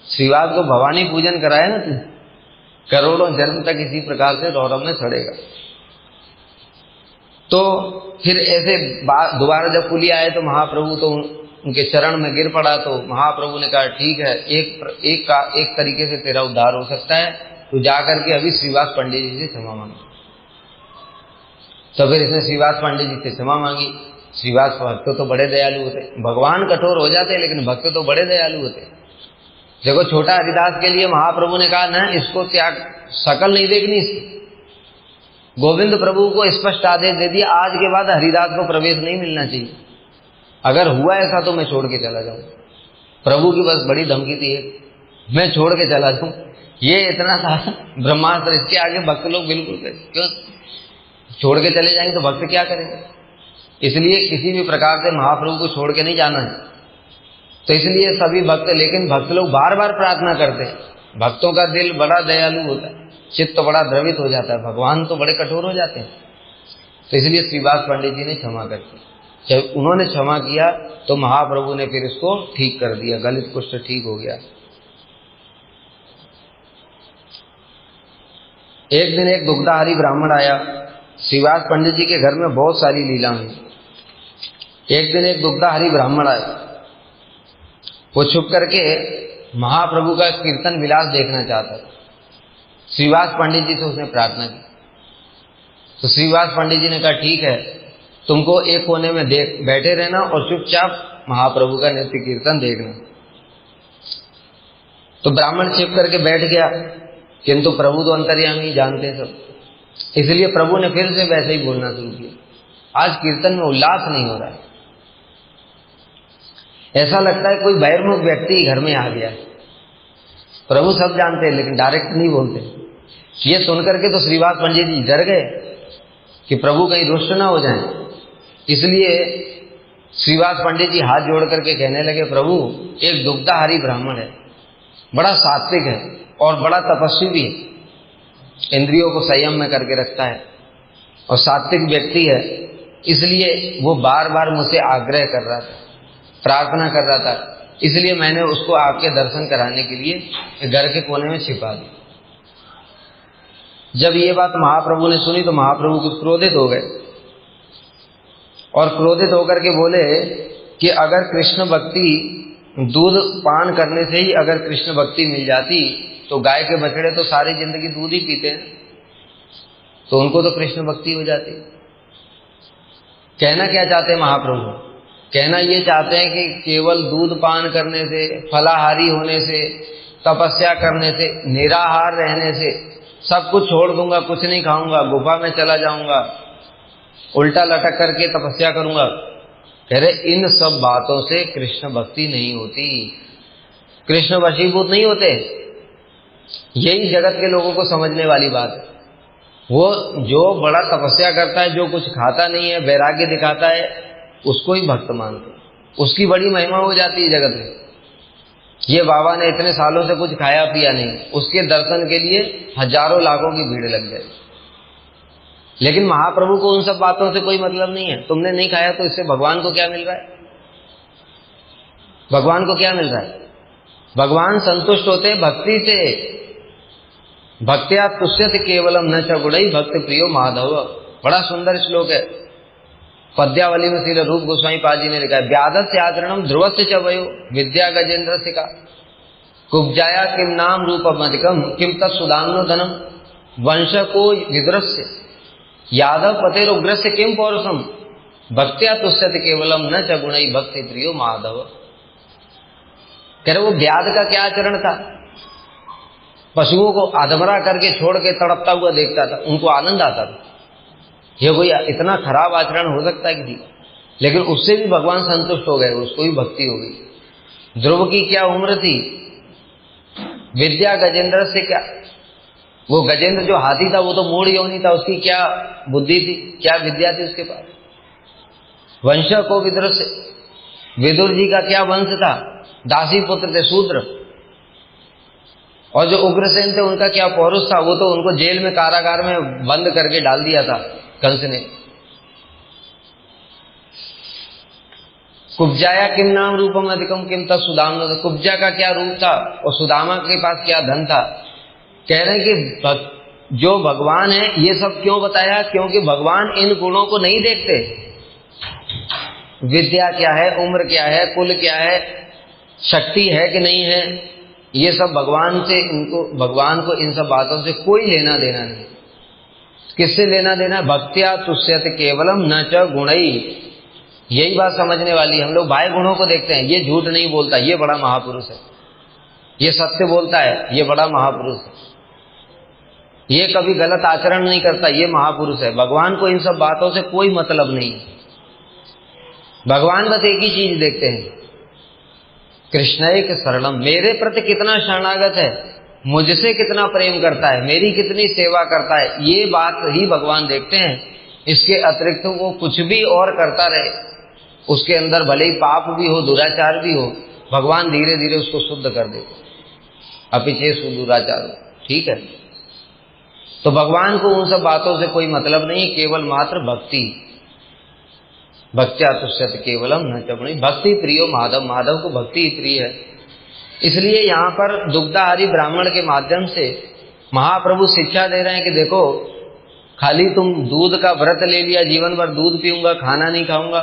श्रीवास को भवानी पूजन कराया ना तू, करोड़ों जन्म तक इसी प्रकार से रौरव में सड़ेगा। तो फिर ऐसे दोबारा जब कुली आए तो महाप्रभु तो उनके चरण में गिर पड़ा। तो महाप्रभु ने कहा ठीक है, एक तरीके से तेरा उद्धार हो सकता है, तो जाकर के अभी श्रीवास पंडित जी से क्षमा मांगी। तो फिर इसने श्रीवास पंडित जी से क्षमा मांगी। श्रीवास भक्त तो बड़े दयालु होते, भगवान कठोर हो जाते लेकिन भक्त तो बड़े दयालु होते। देखो छोटा हरिदास के लिए महाप्रभु ने कहा ना इसको त्याग, शकल नहीं देखनी इसकी। गोविंद प्रभु को स्पष्ट आदेश दे दिया, आज के बाद हरिदास को प्रवेश नहीं मिलना चाहिए। अगर हुआ ऐसा तो मैं छोड़ के चला जाऊं। प्रभु की बस बड़ी धमकी थी, मैं छोड़ के चला जाऊं, ये इतना था ब्रह्मास्त्र। इसके आगे भक्त लोग बिल्कुल क्यों छोड़ के चले जाएंगे, तो भक्त क्या करेंगे। इसलिए किसी भी प्रकार से महाप्रभु को छोड़ के नहीं जाना है। तो इसलिए सभी भक्त, लेकिन भक्त लोग बार बार प्रार्थना करते हैं। भक्तों का दिल बड़ा दयालु होता है, चित्त तो बड़ा द्रवित हो जाता है, भगवान तो बड़े कठोर हो जाते हैं। तो इसलिए श्रीवास पंडित जी ने क्षमा कर दी। जब उन्होंने क्षमा किया तो महाप्रभु ने फिर इसको ठीक कर दिया, गलित कुष्ठ ठीक हो गया। एक दिन एक दुग्धाहारी ब्राह्मण आया। श्रीवास पंडित जी के घर में बहुत सारी लीला हुई। एक दिन एक दुग्धाहारी ब्राह्मण आया, वो छुप करके महाप्रभु का कीर्तन विलास देखना चाहता था। श्रीवास पंडित जी से उसने प्रार्थना की। तो श्रीवास पंडित जी ने कहा ठीक है, तुमको एक कोने में बैठे रहना और चुपचाप महाप्रभु का नित्य कीर्तन देखना। तो ब्राह्मण छिप करके बैठ गया, किंतु प्रभु तो अंतर्यामी जानते हैं सब। इसलिए प्रभु ने फिर से वैसे ही बोलना शुरू किया। आज कीर्तन में उल्लास नहीं हो रहा है, ऐसा लगता है कोई बहिर्मुख व्यक्ति घर में आ गया। प्रभु सब जानते हैं लेकिन डायरेक्ट नहीं बोलते। ये सुनकर के तो श्रीवास पंडित जी डर गए कि प्रभु कहीं रुष्ट ना हो जाएं। इसलिए श्रीवास पंडित जी हाथ जोड़ करके कहने लगे, प्रभु एक दुग्धाहारी ब्राह्मण है, बड़ा सात्विक है और बड़ा तपस्वी भी है, इंद्रियों को संयम में करके रखता है और सात्विक व्यक्ति है। इसलिए वो बार बार मुझसे आग्रह कर रहा था, प्रार्थना कर रहा था, इसलिए मैंने उसको आपके दर्शन कराने के लिए घर के कोने में छिपा दिया। जब ये बात महाप्रभु ने सुनी तो महाप्रभु कुछ क्रोधित हो गए और क्रोधित होकर के बोले कि अगर कृष्ण भक्ति, दूध पान करने से ही अगर कृष्ण भक्ति मिल जाती तो गाय के बछड़े तो सारी जिंदगी दूध ही पीते हैं, तो उनको तो कृष्ण भक्ति हो जाती। कहना क्या चाहते हैं महाप्रभु? कहना ये चाहते हैं कि केवल दूध पान करने से, फलाहारी होने से, तपस्या करने से, निराहार रहने से, सब कुछ छोड़ दूंगा, कुछ नहीं खाऊंगा, गुफा में चला जाऊंगा, उल्टा लटक करके तपस्या करूंगा, कह रहे इन सब बातों से कृष्ण भक्ति नहीं होती, कृष्ण वशीभूत नहीं होते। यही जगत के लोगों को समझने वाली बात है। वो जो बड़ा तपस्या करता है, जो कुछ खाता नहीं है, वैराग्य दिखाता है, उसको ही भक्त मानते हैं, उसकी बड़ी महिमा हो जाती है जगत में। ये बाबा ने इतने सालों से कुछ खाया पिया नहीं, उसके दर्शन के लिए हजारों लाखों की भीड़ लग जाए। लेकिन महाप्रभु को उन सब बातों से कोई मतलब नहीं है। तुमने नहीं खाया तो इससे भगवान को क्या मिल रहा है? भगवान को क्या मिल रहा है? भगवान संतुष्ट होते हैं भक्ति से। भक्त्या तुष्यति केवलम न च गुणै भक्ति प्रियो माधव। बड़ा सुंदर श्लोक है, पद्यावली में श्री रूप गोस्वामी पाद जी ने लिखा है, व्याधस्य आचरणम ध्रुवस्य च वयो विद्या गजेन्द्र सिका कुब्जाया किम नाम रूपमधिकम किम तत्सुदाम्नो धनम वंश को विद्रस्य यादव पतेरुग्रस्य किम पौरुषम भक्त्या तुष्यति केवलम न च गुणै भक्ति प्रियो माधव। कह रहे वो व्याध का क्या आचरण था? पशुओं को अधमरा करके छोड़ के तड़पता हुआ देखता था, उनको आनंद आता था। ये कोई इतना खराब आचरण हो सकता है किसी? लेकिन उससे भी भगवान संतुष्ट हो गए, उसको भी भक्ति हो गई। ध्रुव की क्या उम्र थी? विद्या गजेंद्र से क्या, वो गजेंद्र जो हाथी था वो तो मूढ़ योनि था, उसकी क्या बुद्धि थी, क्या विद्या थी उसके पास? वंश को विदुर से, विदुर जी का क्या वंश था? दासी पुत्र थे, शूद्र। और जो उग्रसेन थे उनका क्या पौरुष था? वो तो उनको जेल में, कारागार में बंद करके डाल दिया था कंस ने। कुब्जाया किम नाम रूपम अधिकम किम तत् सुदामा। कुब्जा का क्या रूप था और सुदामा के पास क्या धन था? कह रहे हैं कि जो भगवान है, ये सब क्यों बताया? क्योंकि भगवान इन गुणों को नहीं देखते। विद्या क्या है, उम्र क्या है, कुल क्या है, शक्ति है कि नहीं है, ये सब भगवान से, इनको भगवान को इन सब बातों से कोई लेना देना नहीं। किससे लेना देना? भक्त्या तुष्यति केवलम न च गुणै। यही बात समझने वाली। हम लोग बाह्य गुणों को देखते हैं, ये झूठ नहीं बोलता, ये बड़ा महापुरुष है, ये सत्य बोलता है, ये बड़ा महापुरुष है, ये कभी गलत आचरण नहीं करता, ये महापुरुष है। भगवान को इन सब बातों से कोई मतलब नहीं। भगवान बस एक ही चीज देखते हैं, कृष्णैक शरणम, मेरे प्रति कितना शरणागत है, मुझसे कितना प्रेम करता है, मेरी कितनी सेवा करता है, ये बात ही भगवान देखते हैं। इसके अतिरिक्त वो कुछ भी और करता रहे, उसके अंदर भले ही पाप भी हो, दुराचार भी हो, भगवान धीरे धीरे उसको शुद्ध कर देते। अपिचे सुदुराचार, ठीक है। तो भगवान को उन सब बातों से कोई मतलब नहीं, केवल मात्र भक्ति। भक्त्या तुष्यति केवलम न च गुणै भक्ति प्रियो माधव। माधव को भक्ति प्रिय है। इसलिए यहाँ पर दुग्धाहारी ब्राह्मण के माध्यम से महाप्रभु शिक्षा दे रहे हैं कि देखो, खाली तुम दूध का व्रत ले लिया, जीवन भर दूध पीऊंगा, खाना नहीं खाऊंगा,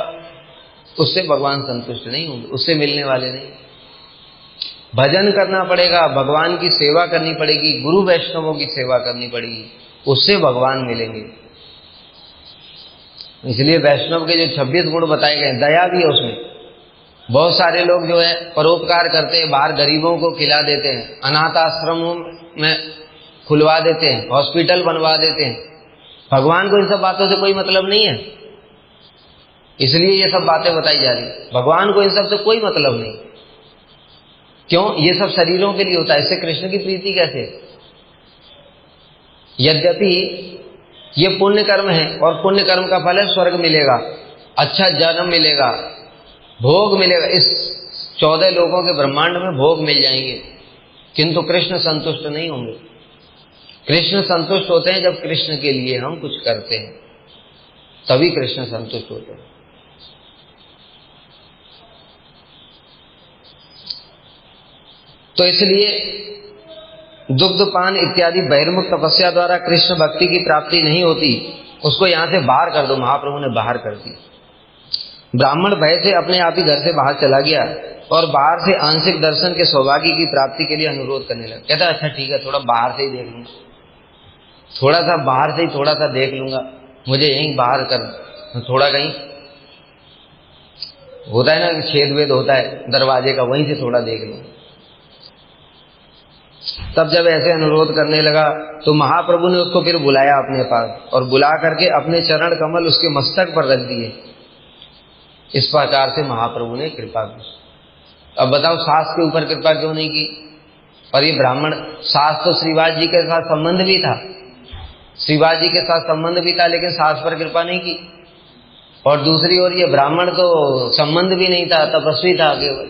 उससे भगवान संतुष्ट नहीं होंगे, उससे मिलने वाले नहीं। भजन करना पड़ेगा, भगवान की सेवा करनी पड़ेगी, गुरु वैष्णवों की सेवा करनी पड़ेगी, उससे भगवान मिलेंगे। इसलिए वैष्णव के जो 26 गुण बताए गए, दया भी है उसमें। बहुत सारे लोग जो है परोपकार करते हैं, बाहर गरीबों को खिला देते हैं, अनाथ आश्रमों में खुलवा देते हैं, हॉस्पिटल बनवा देते हैं। भगवान को इन सब बातों से कोई मतलब नहीं है, इसलिए ये सब बातें बताई जा रही है। भगवान को इन सब से कोई मतलब नहीं। क्यों? ये सब शरीरों के लिए होता है, इससे कृष्ण की प्रीति कैसे? यद्यपि ये पुण्य कर्म है और पुण्य कर्म का फल है स्वर्ग मिलेगा, अच्छा जन्म मिलेगा, भोग मिलेगा, इस 14 लोगों के ब्रह्मांड में भोग मिल जाएंगे, किंतु कृष्ण संतुष्ट नहीं होंगे। कृष्ण संतुष्ट होते हैं जब कृष्ण के लिए हम कुछ करते हैं, तभी कृष्ण संतुष्ट होते हैं। तो इसलिए दुग्धपान इत्यादि बहिर्मुख तपस्या द्वारा कृष्ण भक्ति की प्राप्ति नहीं होती, उसको यहां से बाहर कर दो। महाप्रभु ने बाहर कर दी। ब्राह्मण भय से अपने आप ही घर से बाहर चला गया और बाहर से आंशिक दर्शन के सौभाग्य की प्राप्ति के लिए अनुरोध करने लगा। कहता अच्छा ठीक है, थोड़ा बाहर से ही देख लूंगा, थोड़ा सा बाहर से ही थोड़ा सा देख लूंगा, मुझे यहीं बाहर कर, थोड़ा कहीं होता है ना छेद वेद होता है दरवाजे का, वहीं से थोड़ा देख लूंगा। तब जब ऐसे अनुरोध करने लगा तो महाप्रभु ने उसको फिर बुलाया अपने पास और बुला करके अपने चरण कमल उसके मस्तक पर रख दिए। इस प्रकार से महाप्रभु ने कृपा की। अब बताओ सास के ऊपर कृपा क्यों नहीं की? और ये ब्राह्मण, सास तो श्रीवास जी के साथ संबंध भी था, श्रीवास जी के साथ संबंध भी था, लेकिन सास पर कृपा नहीं की। और दूसरी ओर ये ब्राह्मण तो संबंध भी नहीं था, तपस्वी था केवल,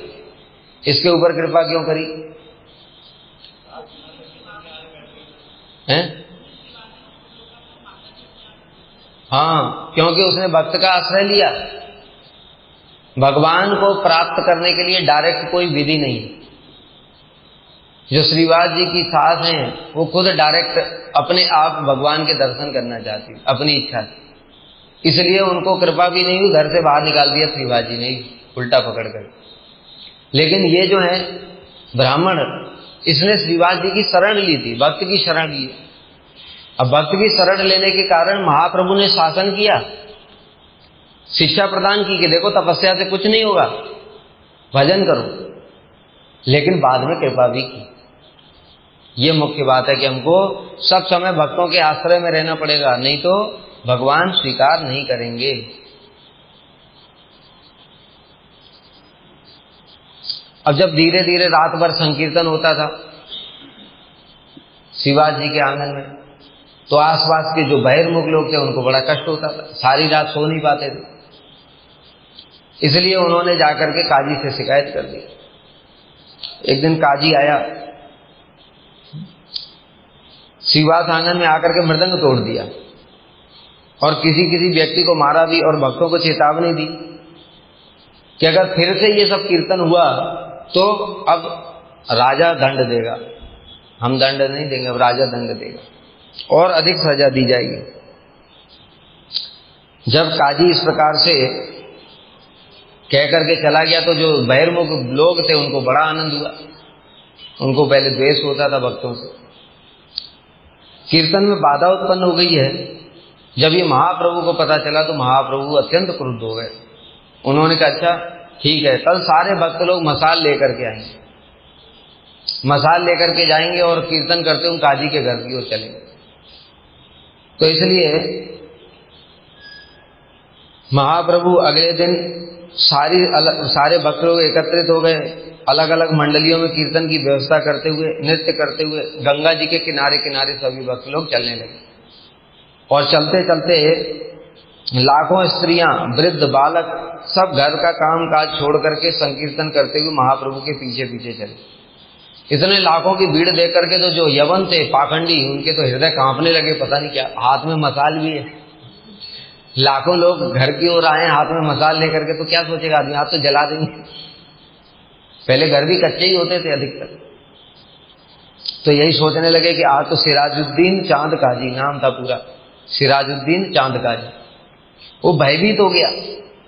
इसके ऊपर कृपा क्यों करी? हैं? हाँ, क्योंकि उसने भक्त का आश्रय लिया। भगवान को प्राप्त करने के लिए डायरेक्ट कोई विधि नहीं। जो श्रीवास जी की सास हैं वो खुद डायरेक्ट अपने आप भगवान के दर्शन करना चाहती, अपनी इच्छा से, इसलिए उनको कृपा भी नहीं हुई, घर से बाहर निकाल दिया श्रीवास जी ने उल्टा पकड़ कर। लेकिन ये जो है ब्राह्मण, इसने श्रीवास जी की शरण ली थी, भक्त की शरण ली। अब भक्त की शरण लेने के कारण महाप्रभु ने शासन किया, शिक्षा प्रदान की कि देखो तपस्या से कुछ नहीं होगा, भजन करो, लेकिन बाद में कृपा भी की। ये मुख्य बात है कि हमको सब समय भक्तों के आश्रय में रहना पड़ेगा, नहीं तो भगवान स्वीकार नहीं करेंगे। अब जब धीरे धीरे रात भर संकीर्तन होता था शिवाजी जी के आंगन में, तो आसपास के जो बहिर्मुख लोग थे उनको बड़ा कष्ट होता था, सारी रात सो नहीं पाते थे। इसलिए उन्होंने जाकर के काजी से शिकायत कर दी। एक दिन काजी आया, श्रीवास आंगन में आकर के मृदंग तोड़ दिया और किसी किसी व्यक्ति को मारा भी, और भक्तों को चेतावनी दी कि अगर फिर से ये सब कीर्तन हुआ तो अब राजा दंड देगा, हम दंड नहीं देंगे, अब राजा दंड देगा और अधिक सजा दी जाएगी। जब काजी इस प्रकार से कह करके चला गया तो जो बहिर्मुख लोग थे उनको बड़ा आनंद हुआ। उनको पहले द्वेष होता था भक्तों से, कीर्तन में बाधा उत्पन्न हो गई है। जब ये महाप्रभु को पता चला तो महाप्रभु अत्यंत क्रुद्ध हो गए। उन्होंने कहा अच्छा ठीक है, कल सारे भक्त लोग मसाल लेकर के आएंगे, मसाल लेकर के जाएंगे और कीर्तन करते हुए काजी के घर की ओर चलेंगे। तो इसलिए महाप्रभु अगले दिन सारे भक्त लोग एकत्रित हो गए, अलग अलग मंडलियों में कीर्तन की व्यवस्था करते हुए, नृत्य करते हुए गंगा जी के किनारे किनारे सभी भक्त लोग चलने लगे। और चलते चलते लाखों स्त्रियां, वृद्ध, बालक सब घर का काम काज छोड़ करके संकीर्तन करते हुए महाप्रभु के पीछे पीछे चले। इतने लाखों की भीड़ देख करके तो जो यवन थे, पाखंडी, उनके तो हृदय कांपने लगे, पता नहीं क्या, हाथ में मसाल भी है, लाखों लोग घर की ओर आए हाथ में मसाल लेकर के, तो क्या सोचेगा आदमी, हाथ तो जला देंगे। पहले घर भी कच्चे ही होते थे अधिकतर, तो यही सोचने लगे कि आज तो सिराजुद्दीन चांद काजी नाम था पूरा, सिराजुद्दीन चांद काजी। वो भयभीत हो गया,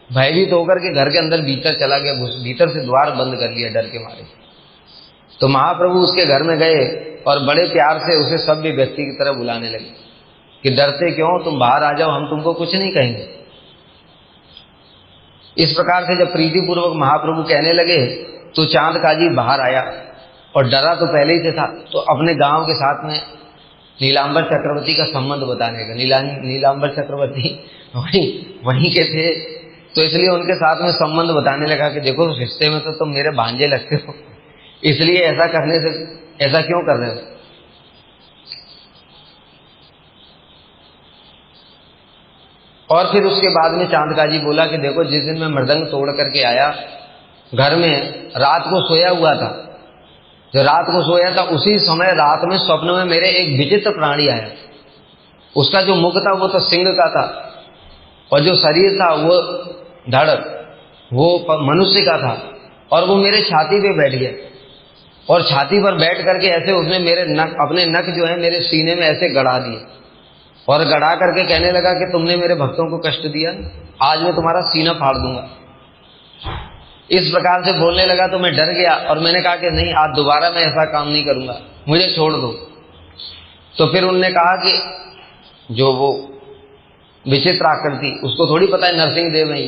भयभीत होकर के घर के अंदर भीतर चला गया, भीतर से द्वार बंद कर लिया डर के मारे। तो महाप्रभु उसके घर में गए और बड़े प्यार से उसे सभ्य व्यक्ति की तरह बुलाने लगे कि डरते क्यों, तुम बाहर आ जाओ, हम तुमको कुछ नहीं कहेंगे। इस प्रकार से जब प्रीतिपूर्वक महाप्रभु कहने लगे तो चांद काजी बाहर आया और डरा तो पहले ही से था, तो अपने गांव के साथ में नीलांबर चक्रवर्ती का संबंध बताने का, नीलांबर चक्रवर्ती वहीं के थे, तो इसलिए उनके साथ में संबंध बताने लगा कि देखो रिश्ते में तो तुम मेरे भांजे लगते हो, इसलिए ऐसा करने से ऐसा क्यों कर रहे हो। और फिर उसके बाद में चांद काजी बोला कि देखो जिस दिन मैं मृदंग तोड़ करके आया घर में, रात को सोया हुआ था, जो रात को सोया था उसी समय रात में स्वप्न में मेरे एक विचित्र प्राणी आया। उसका जो मुख था वो तो सिंह का था और जो शरीर था वो धड़ वो मनुष्य का था, और वो मेरे छाती पे बैठ गया और छाती पर बैठ करके ऐसे उसने मेरे नक, अपने नक जो है मेरे सीने में ऐसे गड़ा दिए और गड़ा करके कहने लगा कि तुमने मेरे भक्तों को कष्ट दिया, आज मैं तुम्हारा सीना फाड़ दूंगा। इस प्रकार से बोलने लगा तो मैं डर गया और मैंने कहा कि नहीं, आज दोबारा मैं ऐसा काम नहीं करूंगा, मुझे छोड़ दो। तो फिर उन्होंने कहा कि जो वो विचित्र आकृति, उसको थोड़ी पता है नरसिंह देव है,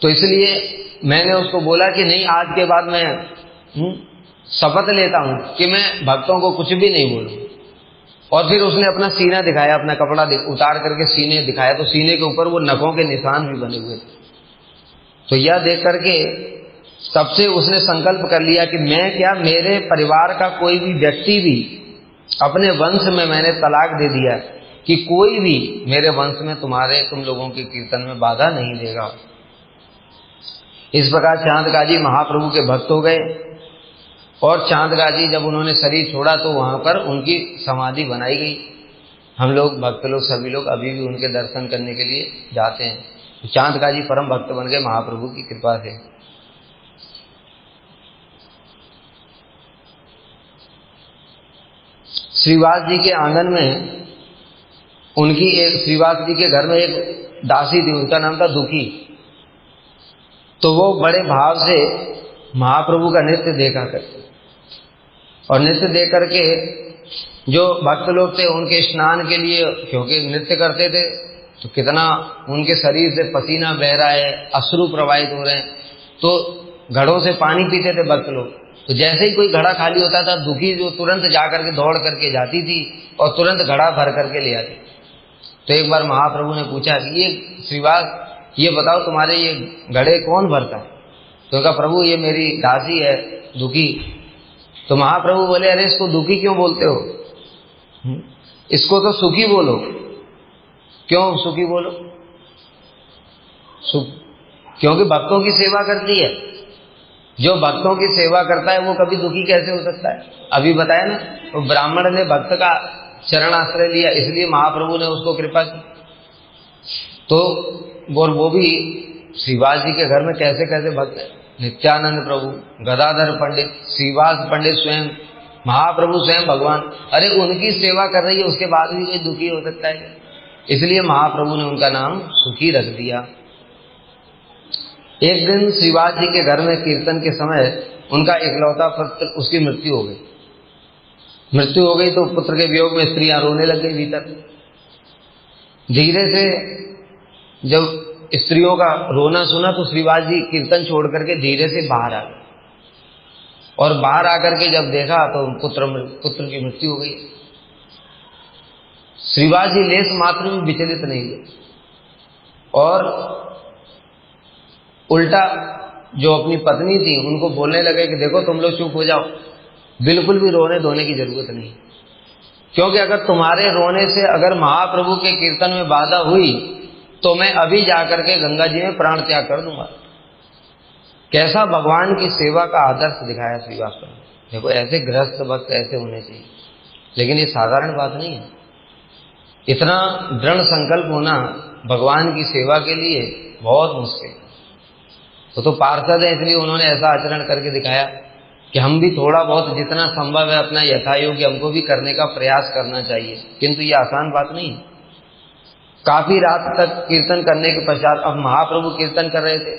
तो इसलिए मैंने उसको बोला कि नहीं, आज के बाद मैं शपथ लेता हूं कि मैं भक्तों को कुछ भी नहीं बोलूं। और फिर उसने अपना सीना दिखाया, अपना कपड़ा उतार करके सीने दिखाया, तो सीने के ऊपर वो नखों के निशान भी बने हुए थे। तो यह देख करके तब से उसने संकल्प कर लिया कि मैं क्या, मेरे परिवार का कोई भी व्यक्ति भी, अपने वंश में मैंने तलाक दे दिया कि कोई भी मेरे वंश में तुम लोगों के कीर्तन में बाधा नहीं देगा। इस प्रकार चांदगाजी महाप्रभु के भक्त हो गए। और चांदगाजी जब उन्होंने शरीर छोड़ा तो वहां पर उनकी समाधि बनाई गई। हम लोग भक्त लोग सभी लोग अभी भी उनके दर्शन करने के लिए जाते हैं। तो चांदगाजी परम भक्त बन गए महाप्रभु की कृपा से। श्रीवास जी के आंगन में श्रीवास जी के घर में एक दासी थी, उनका नाम था दुखी। तो वो बड़े भाव से महाप्रभु का नृत्य देखा करते, और नृत्य देख करके जो भक्त लोग थे उनके स्नान के लिए, क्योंकि नृत्य करते थे तो कितना उनके शरीर से पसीना बह रहा है, अश्रु प्रवाहित हो रहे हैं, तो घड़ों से पानी पीते थे भक्त लोग। तो जैसे ही कोई घड़ा खाली होता था, दुखी जो तुरंत जा करके दौड़ करके जाती थी और तुरंत घड़ा भर करके ले आती। तो एक बार महाप्रभु ने पूछा कि ये श्रीवास, ये बताओ तुम्हारे ये घड़े कौन भरता है? तो कहा प्रभु ये मेरी दासी है दुखी। तो महाप्रभु बोले अरे इसको दुखी क्यों बोलते हो, इसको तो सुखी बोलो। क्यों सुखी बोलो? क्योंकि भक्तों की सेवा करती है। जो भक्तों की सेवा करता है वो कभी दुखी कैसे हो सकता है? अभी बताया ना, तो ब्राह्मण ने भक्त का चरण आश्रय लिया, इसलिए महाप्रभु ने उसको कृपा की। तो वो भी श्रीवास जी के घर में कैसे कैसे भक्त है, नित्यानंद प्रभु, गदाधर पंडित, श्रीवास पंडित स्वयं, महाप्रभु स्वयं भगवान, अरे उनकी सेवा कर रही है, उसके बाद भी कोई दुखी हो सकता है? इसलिए महाप्रभु ने उनका नाम सुखी रख दिया। एक दिन श्रीवास जी के घर में कीर्तन के समय उनका इकलौता पुत्र, उसकी मृत्यु हो गई। तो पुत्र के वियोग में स्त्रियां रोने लग गई भीतर। धीरे से जब स्त्रियों का रोना सुना तो श्रीवास जी कीर्तन छोड़ करके धीरे से बाहर आ गए, और बाहर आकर के जब देखा तो पुत्र की मृत्यु हो गई। श्रीवास जी लेस मात्र भी विचलित नहीं हुए, और उल्टा जो अपनी पत्नी थी उनको बोलने लगे कि देखो तुम लोग चुप हो जाओ, बिल्कुल भी रोने धोने की जरूरत नहीं, क्योंकि अगर तुम्हारे रोने से अगर महाप्रभु के कीर्तन में बाधा हुई तो मैं अभी जाकर के गंगा जी में प्राण त्याग कर दूंगा। कैसा भगवान की सेवा का आदर्श दिखाया श्रीवास ने। देखो ऐसे गृहस्थ भक्त ऐसे होने चाहिए, लेकिन ये साधारण बात नहीं है। इतना दृढ़ संकल्प होना भगवान की सेवा के लिए बहुत मुश्किल। तो पार्षद है, इसलिए उन्होंने ऐसा आचरण करके दिखाया कि हम भी थोड़ा बहुत जितना संभव है अपना यथायोग्य हमको भी करने का प्रयास करना चाहिए, किंतु ये आसान बात नहीं है। काफी रात तक कीर्तन करने के पश्चात अब महाप्रभु कीर्तन कर रहे थे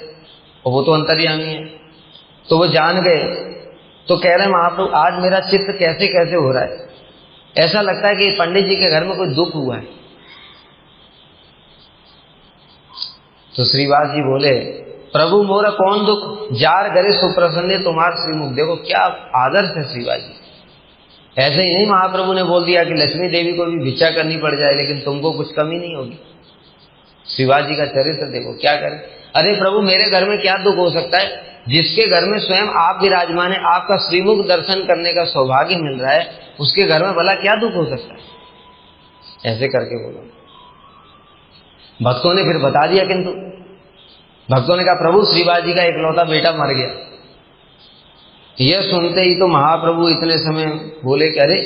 और वो तो अंतर्यामी है, तो वो जान गए। तो कह रहे महाप्रभु आज मेरा चित्त कैसे कैसे हो रहा है, ऐसा लगता है कि पंडित जी के घर में कोई दुख हुआ है। तो श्रीवास जी बोले प्रभु मोरा कौन दुख, जार करे सुप्रसन्ने तुम्हार श्रीमुख। देखो क्या आदर्श है श्रीवास जी। ऐसे ही नहीं महाप्रभु ने बोल दिया कि लक्ष्मी देवी को भी भिक्षा करनी पड़ जाए लेकिन तुमको कुछ कमी नहीं होगी। श्रीवास जी का चरित्र देखो क्या करे। अरे प्रभु मेरे घर में क्या दुख हो सकता है, जिसके घर में स्वयं आप विराजमान है, आपका श्रीमुख दर्शन करने का सौभाग्य मिल रहा है, उसके घर में भला क्या दुख हो सकता है। ऐसे करके बोलो। भक्तों ने फिर बता दिया, किंतु भक्तों ने कहा प्रभु श्रीवास जी का इकलौता बेटा मर गया। यह सुनते ही तो महाप्रभु इतने समय बोले कि अरे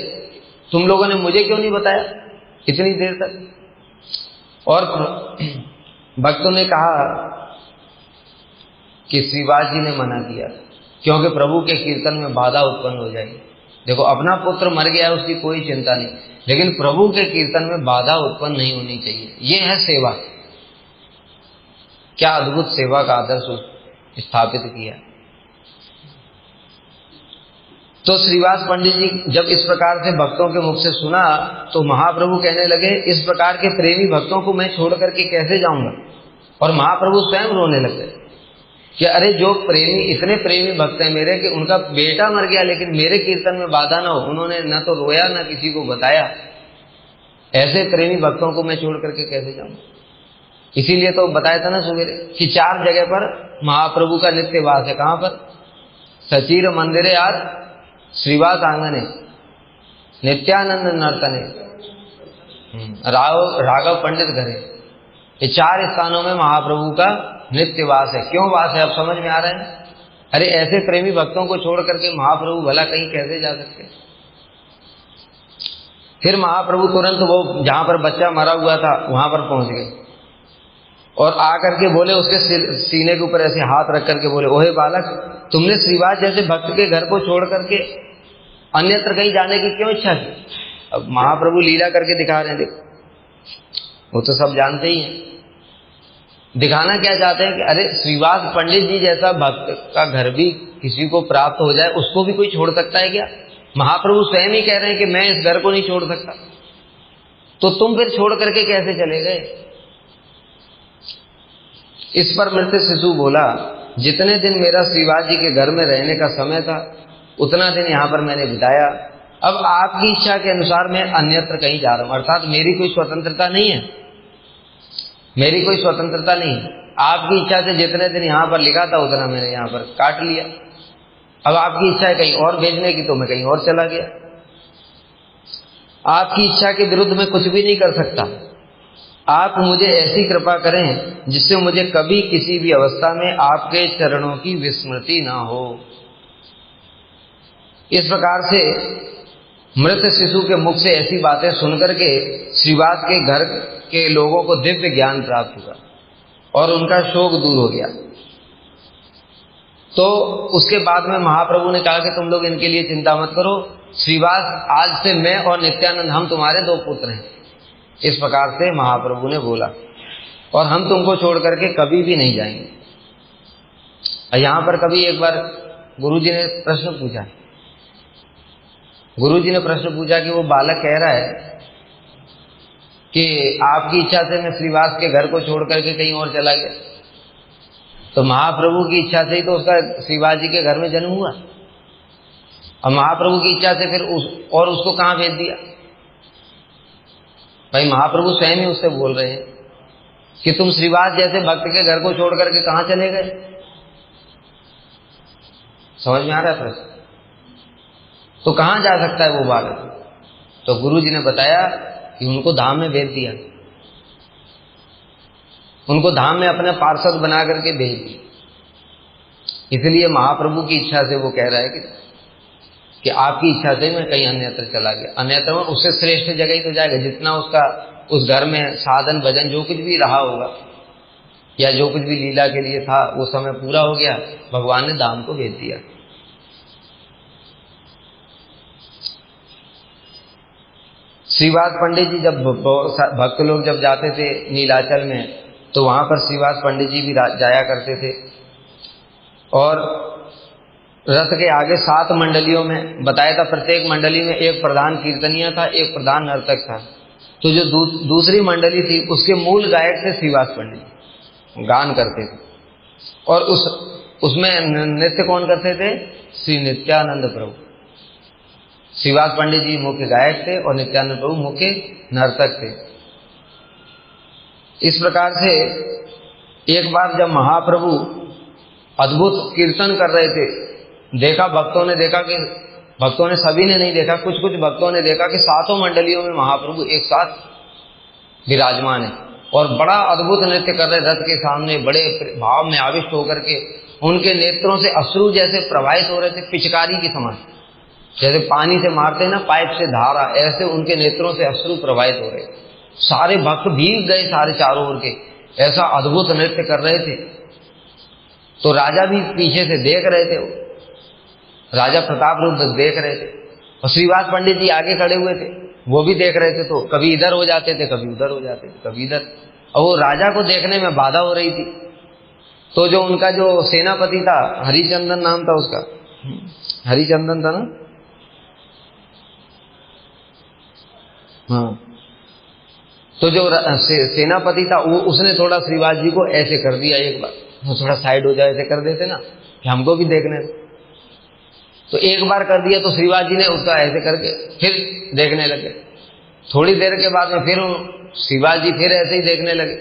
तुम लोगों ने मुझे क्यों नहीं बताया इतनी देर तक। और भक्तों ने कहा कि श्रीवास जी ने मना किया क्योंकि प्रभु के कीर्तन में बाधा उत्पन्न हो जाएगी। देखो अपना पुत्र मर गया उसकी कोई चिंता नहीं, लेकिन प्रभु के कीर्तन में बाधा उत्पन्न नहीं होनी चाहिए। ये है सेवा। क्या अद्भुत सेवा का आदर्श स्थापित किया। तो श्रीवास पंडित जी जब इस प्रकार से भक्तों के मुख से सुना तो महाप्रभु कहने लगे, इस प्रकार के प्रेमी भक्तों को मैं छोड़ करके कैसे जाऊंगा। और महाप्रभु स्वयं रोने लगे कि अरे जो प्रेमी, इतने प्रेमी भक्त हैं मेरे कि उनका बेटा मर गया लेकिन मेरे कीर्तन में बाधा ना हो, उन्होंने न तो रोया न किसी को बताया। ऐसे प्रेमी भक्तों को मैं छोड़ करके कैसे जाऊं। इसीलिए तो बताया था ना सुबह कि 4 जगह पर महाप्रभु का नित्य वास है। कहां पर? सचीर मंदिरे आज श्रीवास आंगने, नित्यानंद नर्तने, राघव पंडित घरे। ये 4 स्थानों में महाप्रभु का नित्य वास है। क्यों वास है अब समझ में आ रहा है। अरे ऐसे प्रेमी भक्तों को छोड़ करके महाप्रभु भला कहीं कैसे जा सकते। फिर महाप्रभु तुरंत वो जहां पर बच्चा मरा हुआ था वहां पर पहुंच गए और आकर के बोले, उसके सीने के ऊपर ऐसे हाथ रख करके बोले, ओहे बालक, तुमने श्रीवास जैसे भक्त के घर को छोड़ करके अन्यत्र कहीं जाने की क्यों इच्छा की। अब महाप्रभु लीला करके दिखा रहे हैं, देखो वो तो सब जानते ही हैं। दिखाना क्या चाहते हैं कि अरे श्रीवास पंडित जी जैसा भक्त का घर भी किसी को प्राप्त हो जाए, उसको भी कोई छोड़ सकता है क्या। महाप्रभु स्वयं ही कह रहे हैं कि मैं इस घर को नहीं छोड़ सकता, तो तुम फिर छोड़ करके कैसे चले गए। इस पर मृत शिशु बोला, जितने दिन मेरा श्रीवास जी के घर में रहने का समय था उतना दिन यहाँ पर मैंने बिताया। अब आपकी इच्छा के अनुसार मैं अन्यत्र कहीं जा रहा हूं, अर्थात मेरी कोई स्वतंत्रता नहीं है, मेरी कोई स्वतंत्रता नहीं है। आपकी इच्छा से जितने दिन यहाँ पर लिखा था उतना मैंने यहाँ पर काट लिया। अब आपकी इच्छा है कहीं और भेजने की तो मैं कहीं और चला गया। आपकी इच्छा के विरुद्ध मैं कुछ भी नहीं कर सकता। आप मुझे ऐसी कृपा करें जिससे मुझे कभी किसी भी अवस्था में आपके चरणों की विस्मृति ना हो। इस प्रकार से मृत शिशु के मुख से ऐसी बातें सुनकर के श्रीवास के घर के लोगों को दिव्य ज्ञान प्राप्त हुआ और उनका शोक दूर हो गया। तो उसके बाद में महाप्रभु ने कहा कि तुम लोग इनके लिए चिंता मत करो, श्रीवास आज से मैं और नित्यानंद हम तुम्हारे 2 पुत्र हैं। इस प्रकार से महाप्रभु ने बोला और हम तुमको छोड़ करके कभी भी नहीं जाएंगे। यहां पर कभी एक बार गुरुजी ने प्रश्न पूछा, गुरुजी ने प्रश्न पूछा कि वो बालक कह रहा है कि आपकी इच्छा से मैं श्रीवास के घर को छोड़ करके कहीं और चला गया। तो महाप्रभु की इच्छा से ही तो उसका श्रीवास जी के घर में जन्म हुआ और महाप्रभु की इच्छा से फिर उसको कहां भेज दिया। भाई महाप्रभु स्वयं ही उससे बोल रहे हैं कि तुम श्रीवास जैसे भक्त के घर को छोड़ करके कहां चले गए। समझ में आ रहा है प्रश्न। तो कहां जा सकता है वो बालक। तो गुरु जी ने बताया कि उनको धाम में भेज दिया, उनको धाम में अपने पार्षद बना करके भेज दिया। इसलिए महाप्रभु की इच्छा से वो कह रहा है कि आपकी इच्छा से मैं कहीं अन्यत्र चला गया। अन्यत्र में उससे श्रेष्ठ जगह ही तो जाएगा, जितना उसका उस घर में साधन भजन जो कुछ भी रहा होगा या जो कुछ भी लीला के लिए था वो समय पूरा हो गया, भगवान ने धाम को भेज दिया। श्रीवास पंडित जी जब भक्त लोग जब जाते थे नीलाचल में तो वहां पर श्रीवास पंडित जी भी जाया करते थे और रथ के आगे 7 मंडलियों में बताया था, प्रत्येक मंडली में एक प्रधान कीर्तनिया था, एक प्रधान नर्तक था। तो जो दूसरी मंडली थी उसके मूल गायक थे श्रीवास पंडित, गान करते थे और उसमें नृत्य कौन करते थे? श्री नित्यानंद प्रभु। श्रीवास पंडित जी मुख्य गायक थे और नित्यानंद प्रभु मुख्य नर्तक थे। इस प्रकार से एक बार जब महाप्रभु अद्भुत कीर्तन कर रहे थे, देखा भक्तों ने देखा कि भक्तों ने सभी ने नहीं देखा, कुछ कुछ भक्तों ने देखा कि 7 मंडलियों में महाप्रभु एक साथ विराजमान है और बड़ा अद्भुत नृत्य कर रहे रथ के सामने, बड़े भाव में आविष्ट होकर के उनके नेत्रों से अश्रु जैसे प्रवाहित हो रहे थे, पिचकारी के समान, जैसे पानी से मारते ना पाइप से धारा, ऐसे उनके नेत्रों से अश्रु प्रवाहित हो रहे। सारे भक्त भीग गए, सारे चारों ओर के, ऐसा अद्भुत नृत्य कर रहे थे। तो राजा भी पीछे से देख रहे थे, राजा प्रताप रुद्र देख रहे थे और श्रीवास पंडित जी आगे खड़े हुए थे, वो भी देख रहे थे। तो कभी इधर हो जाते थे, कभी उधर हो जाते थे, कभी इधर, और वो राजा को देखने में बाधा हो रही थी। तो जो उनका जो सेनापति था, हरिचंदन नाम था उसका, हरिचंदन था ना, हाँ, तो जो सेनापति था वो, उसने थोड़ा श्रीवास जी को ऐसे कर दिया एक बार, वो थोड़ा साइड हो जाए ऐसे कर देते ना कि हमको भी देखने दो। तो एक बार कर दिया तो श्रीवास जी ने उसका ऐसे करके फिर देखने लगे। थोड़ी देर के बाद में फिर श्रीवास जी फिर ऐसे ही देखने लगे।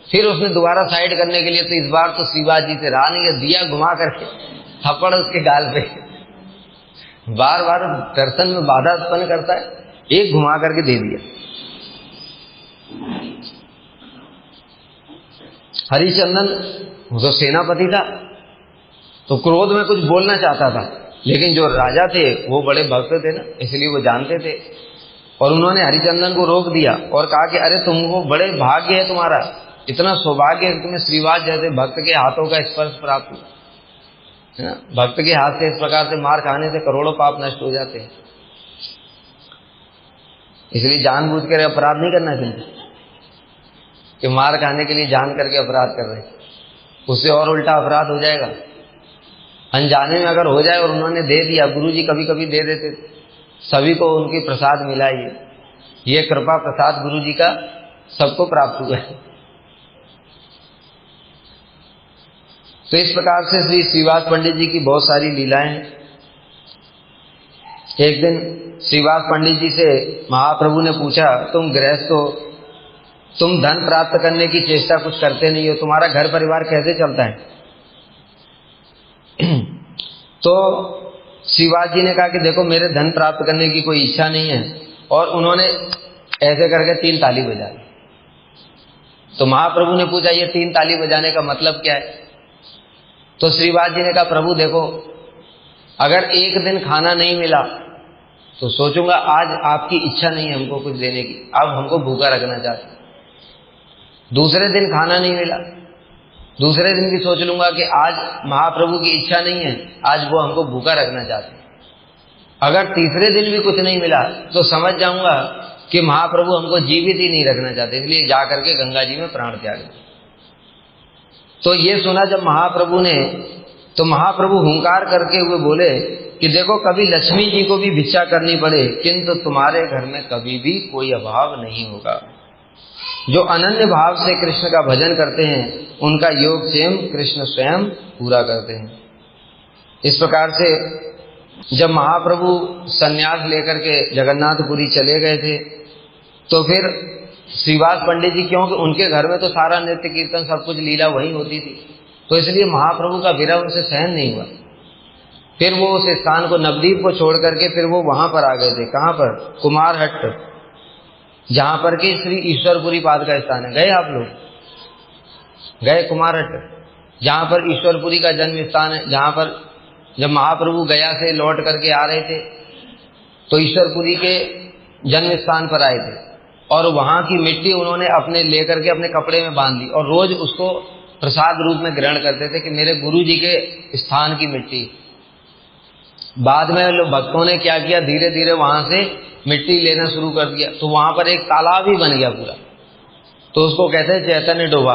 फिर उसने दोबारा साइड करने के लिए, तो इस बार तो श्रीवास जी से रहा नहीं, दिया घुमा करके थप्पड़ उसके गाल पे। बार बार दर्शन में बाधा उत्पन्न करता है, एक घुमा करके दे दिया। हरिचंदन जो सेनापति था तो क्रोध में कुछ बोलना चाहता था, लेकिन जो राजा थे वो बड़े भक्त थे ना, इसलिए वो जानते थे, और उन्होंने हरिचंदन को रोक दिया और कहा कि अरे तुमको बड़े भाग्य है, तुम्हारा इतना सौभाग्य है, तुम्हें श्रीवास जैसे भक्त के हाथों का स्पर्श प्राप्त हुआ है ना। भक्त के हाथ से इस प्रकार से मार खाने से करोड़ों पाप नष्ट हो जाते हैं, इसलिए जानबूझ कर अपराध नहीं करना चाहिए कि मार खाने के लिए जान करके अपराध कर रहे हैं, उससे और उल्टा अपराध हो जाएगा। अनजाने में अगर हो जाए और उन्होंने दे दिया, गुरुजी कभी कभी दे देते, सभी को उनकी प्रसाद मिला, ये कृपा प्रसाद गुरुजी का सबको प्राप्त हुआ है। तो इस प्रकार से श्री श्रीवास पंडित जी की बहुत सारी लीलाएं हैं। एक दिन श्रीवास पंडित जी से महाप्रभु ने पूछा, तुम गृहस्थ हो, तुम धन प्राप्त करने की चेष्टा कुछ करते नहीं हो, तुम्हारा घर परिवार कैसे चलता है? तो श्रीवास जी ने कहा कि देखो मेरे धन प्राप्त करने की कोई इच्छा नहीं है, और उन्होंने ऐसे करके 3 ताली बजा दी। तो महाप्रभु ने पूछा ये 3 ताली बजाने का मतलब क्या है? तो श्रीवास जी ने कहा प्रभु देखो, अगर एक दिन खाना नहीं मिला तो सोचूंगा आज आपकी इच्छा नहीं है हमको कुछ देने की, अब हमको भूखा रखना चाहते। दूसरे दिन खाना नहीं मिला, दूसरे दिन भी सोच लूंगा कि आज महाप्रभु की इच्छा नहीं है, आज वो हमको भूखा रखना चाहते। अगर तीसरे दिन भी कुछ नहीं मिला तो समझ जाऊंगा कि महाप्रभु हमको जीवित ही नहीं रखना चाहते, इसलिए जाकर के गंगा जी में प्राण त्याग। तो ये सुना जब महाप्रभु ने, तो महाप्रभु हुंकार करके हुए बोले कि देखो कभी लक्ष्मी जी को भी भिक्षा करनी पड़े, किंतु तुम्हारे घर में कभी भी कोई अभाव नहीं होगा। जो अनन्य भाव से कृष्ण का भजन करते हैं उनका योग क्षेम कृष्ण स्वयं पूरा करते हैं। इस प्रकार से जब महाप्रभु सन्यास लेकर के जगन्नाथपुरी चले गए थे, तो फिर श्रीवास पंडित जी, क्योंकि उनके घर में तो सारा नृत्य कीर्तन सब कुछ लीला वही होती थी, तो इसलिए महाप्रभु का विरह उनसे सहन नहीं हुआ। फिर वो उस स्थान को, नवदीप को छोड़ करके फिर वो वहां पर आ गए थे। कहां पर? कुमारहट्ट, जहां पर कि श्री ईश्वरपुरी पाद का स्थान है। गए आप लोग? गए कुमारहट्ट, जहां पर ईश्वरपुरी का जन्म स्थान है, जहां पर जब महाप्रभु गया से लौट करके आ रहे थे तो ईश्वरपुरी के जन्म स्थान पर आए थे, और वहां की मिट्टी उन्होंने अपने लेकर के अपने कपड़े में बांध ली और रोज उसको प्रसाद रूप में ग्रहण करते थे कि मेरे गुरु जी के स्थान की मिट्टी। बाद में भक्तों ने क्या किया, धीरे धीरे वहां से मिट्टी लेना शुरू कर दिया, तो वहां पर एक तालाब ही बन गया पूरा। तो उसको कहते हैं चैतन्य डोबा।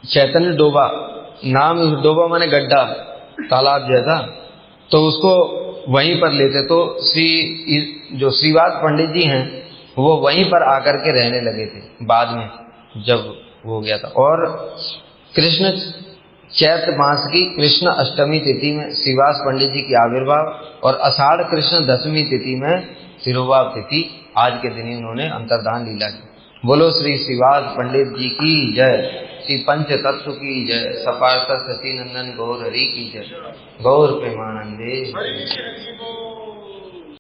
चैतन्य डोबा नाम, डोबा माने गड्ढा, तालाब जैसा। तो उसको वहीं पर लेते, तो जो श्रीवास पंडित जी हैं वो वहीं पर आकर के रहने लगे थे बाद में जब हो गया था। और कृष्ण चैत्र मास की कृष्ण अष्टमी तिथि में श्रीवास पंडित जी की आविर्भाव, और आषाढ़ कृष्ण दशमी तिथि में तिरुभाव तिथि, आज के दिन ही उन्होंने अंतर्धान लीला की। बोलो श्री श्रीवास पंडित जी की जय, श्री पंच तत्व की जय, सपार्थ सती नंदन गौर हरि की जय, गौर प्रेमानंदे।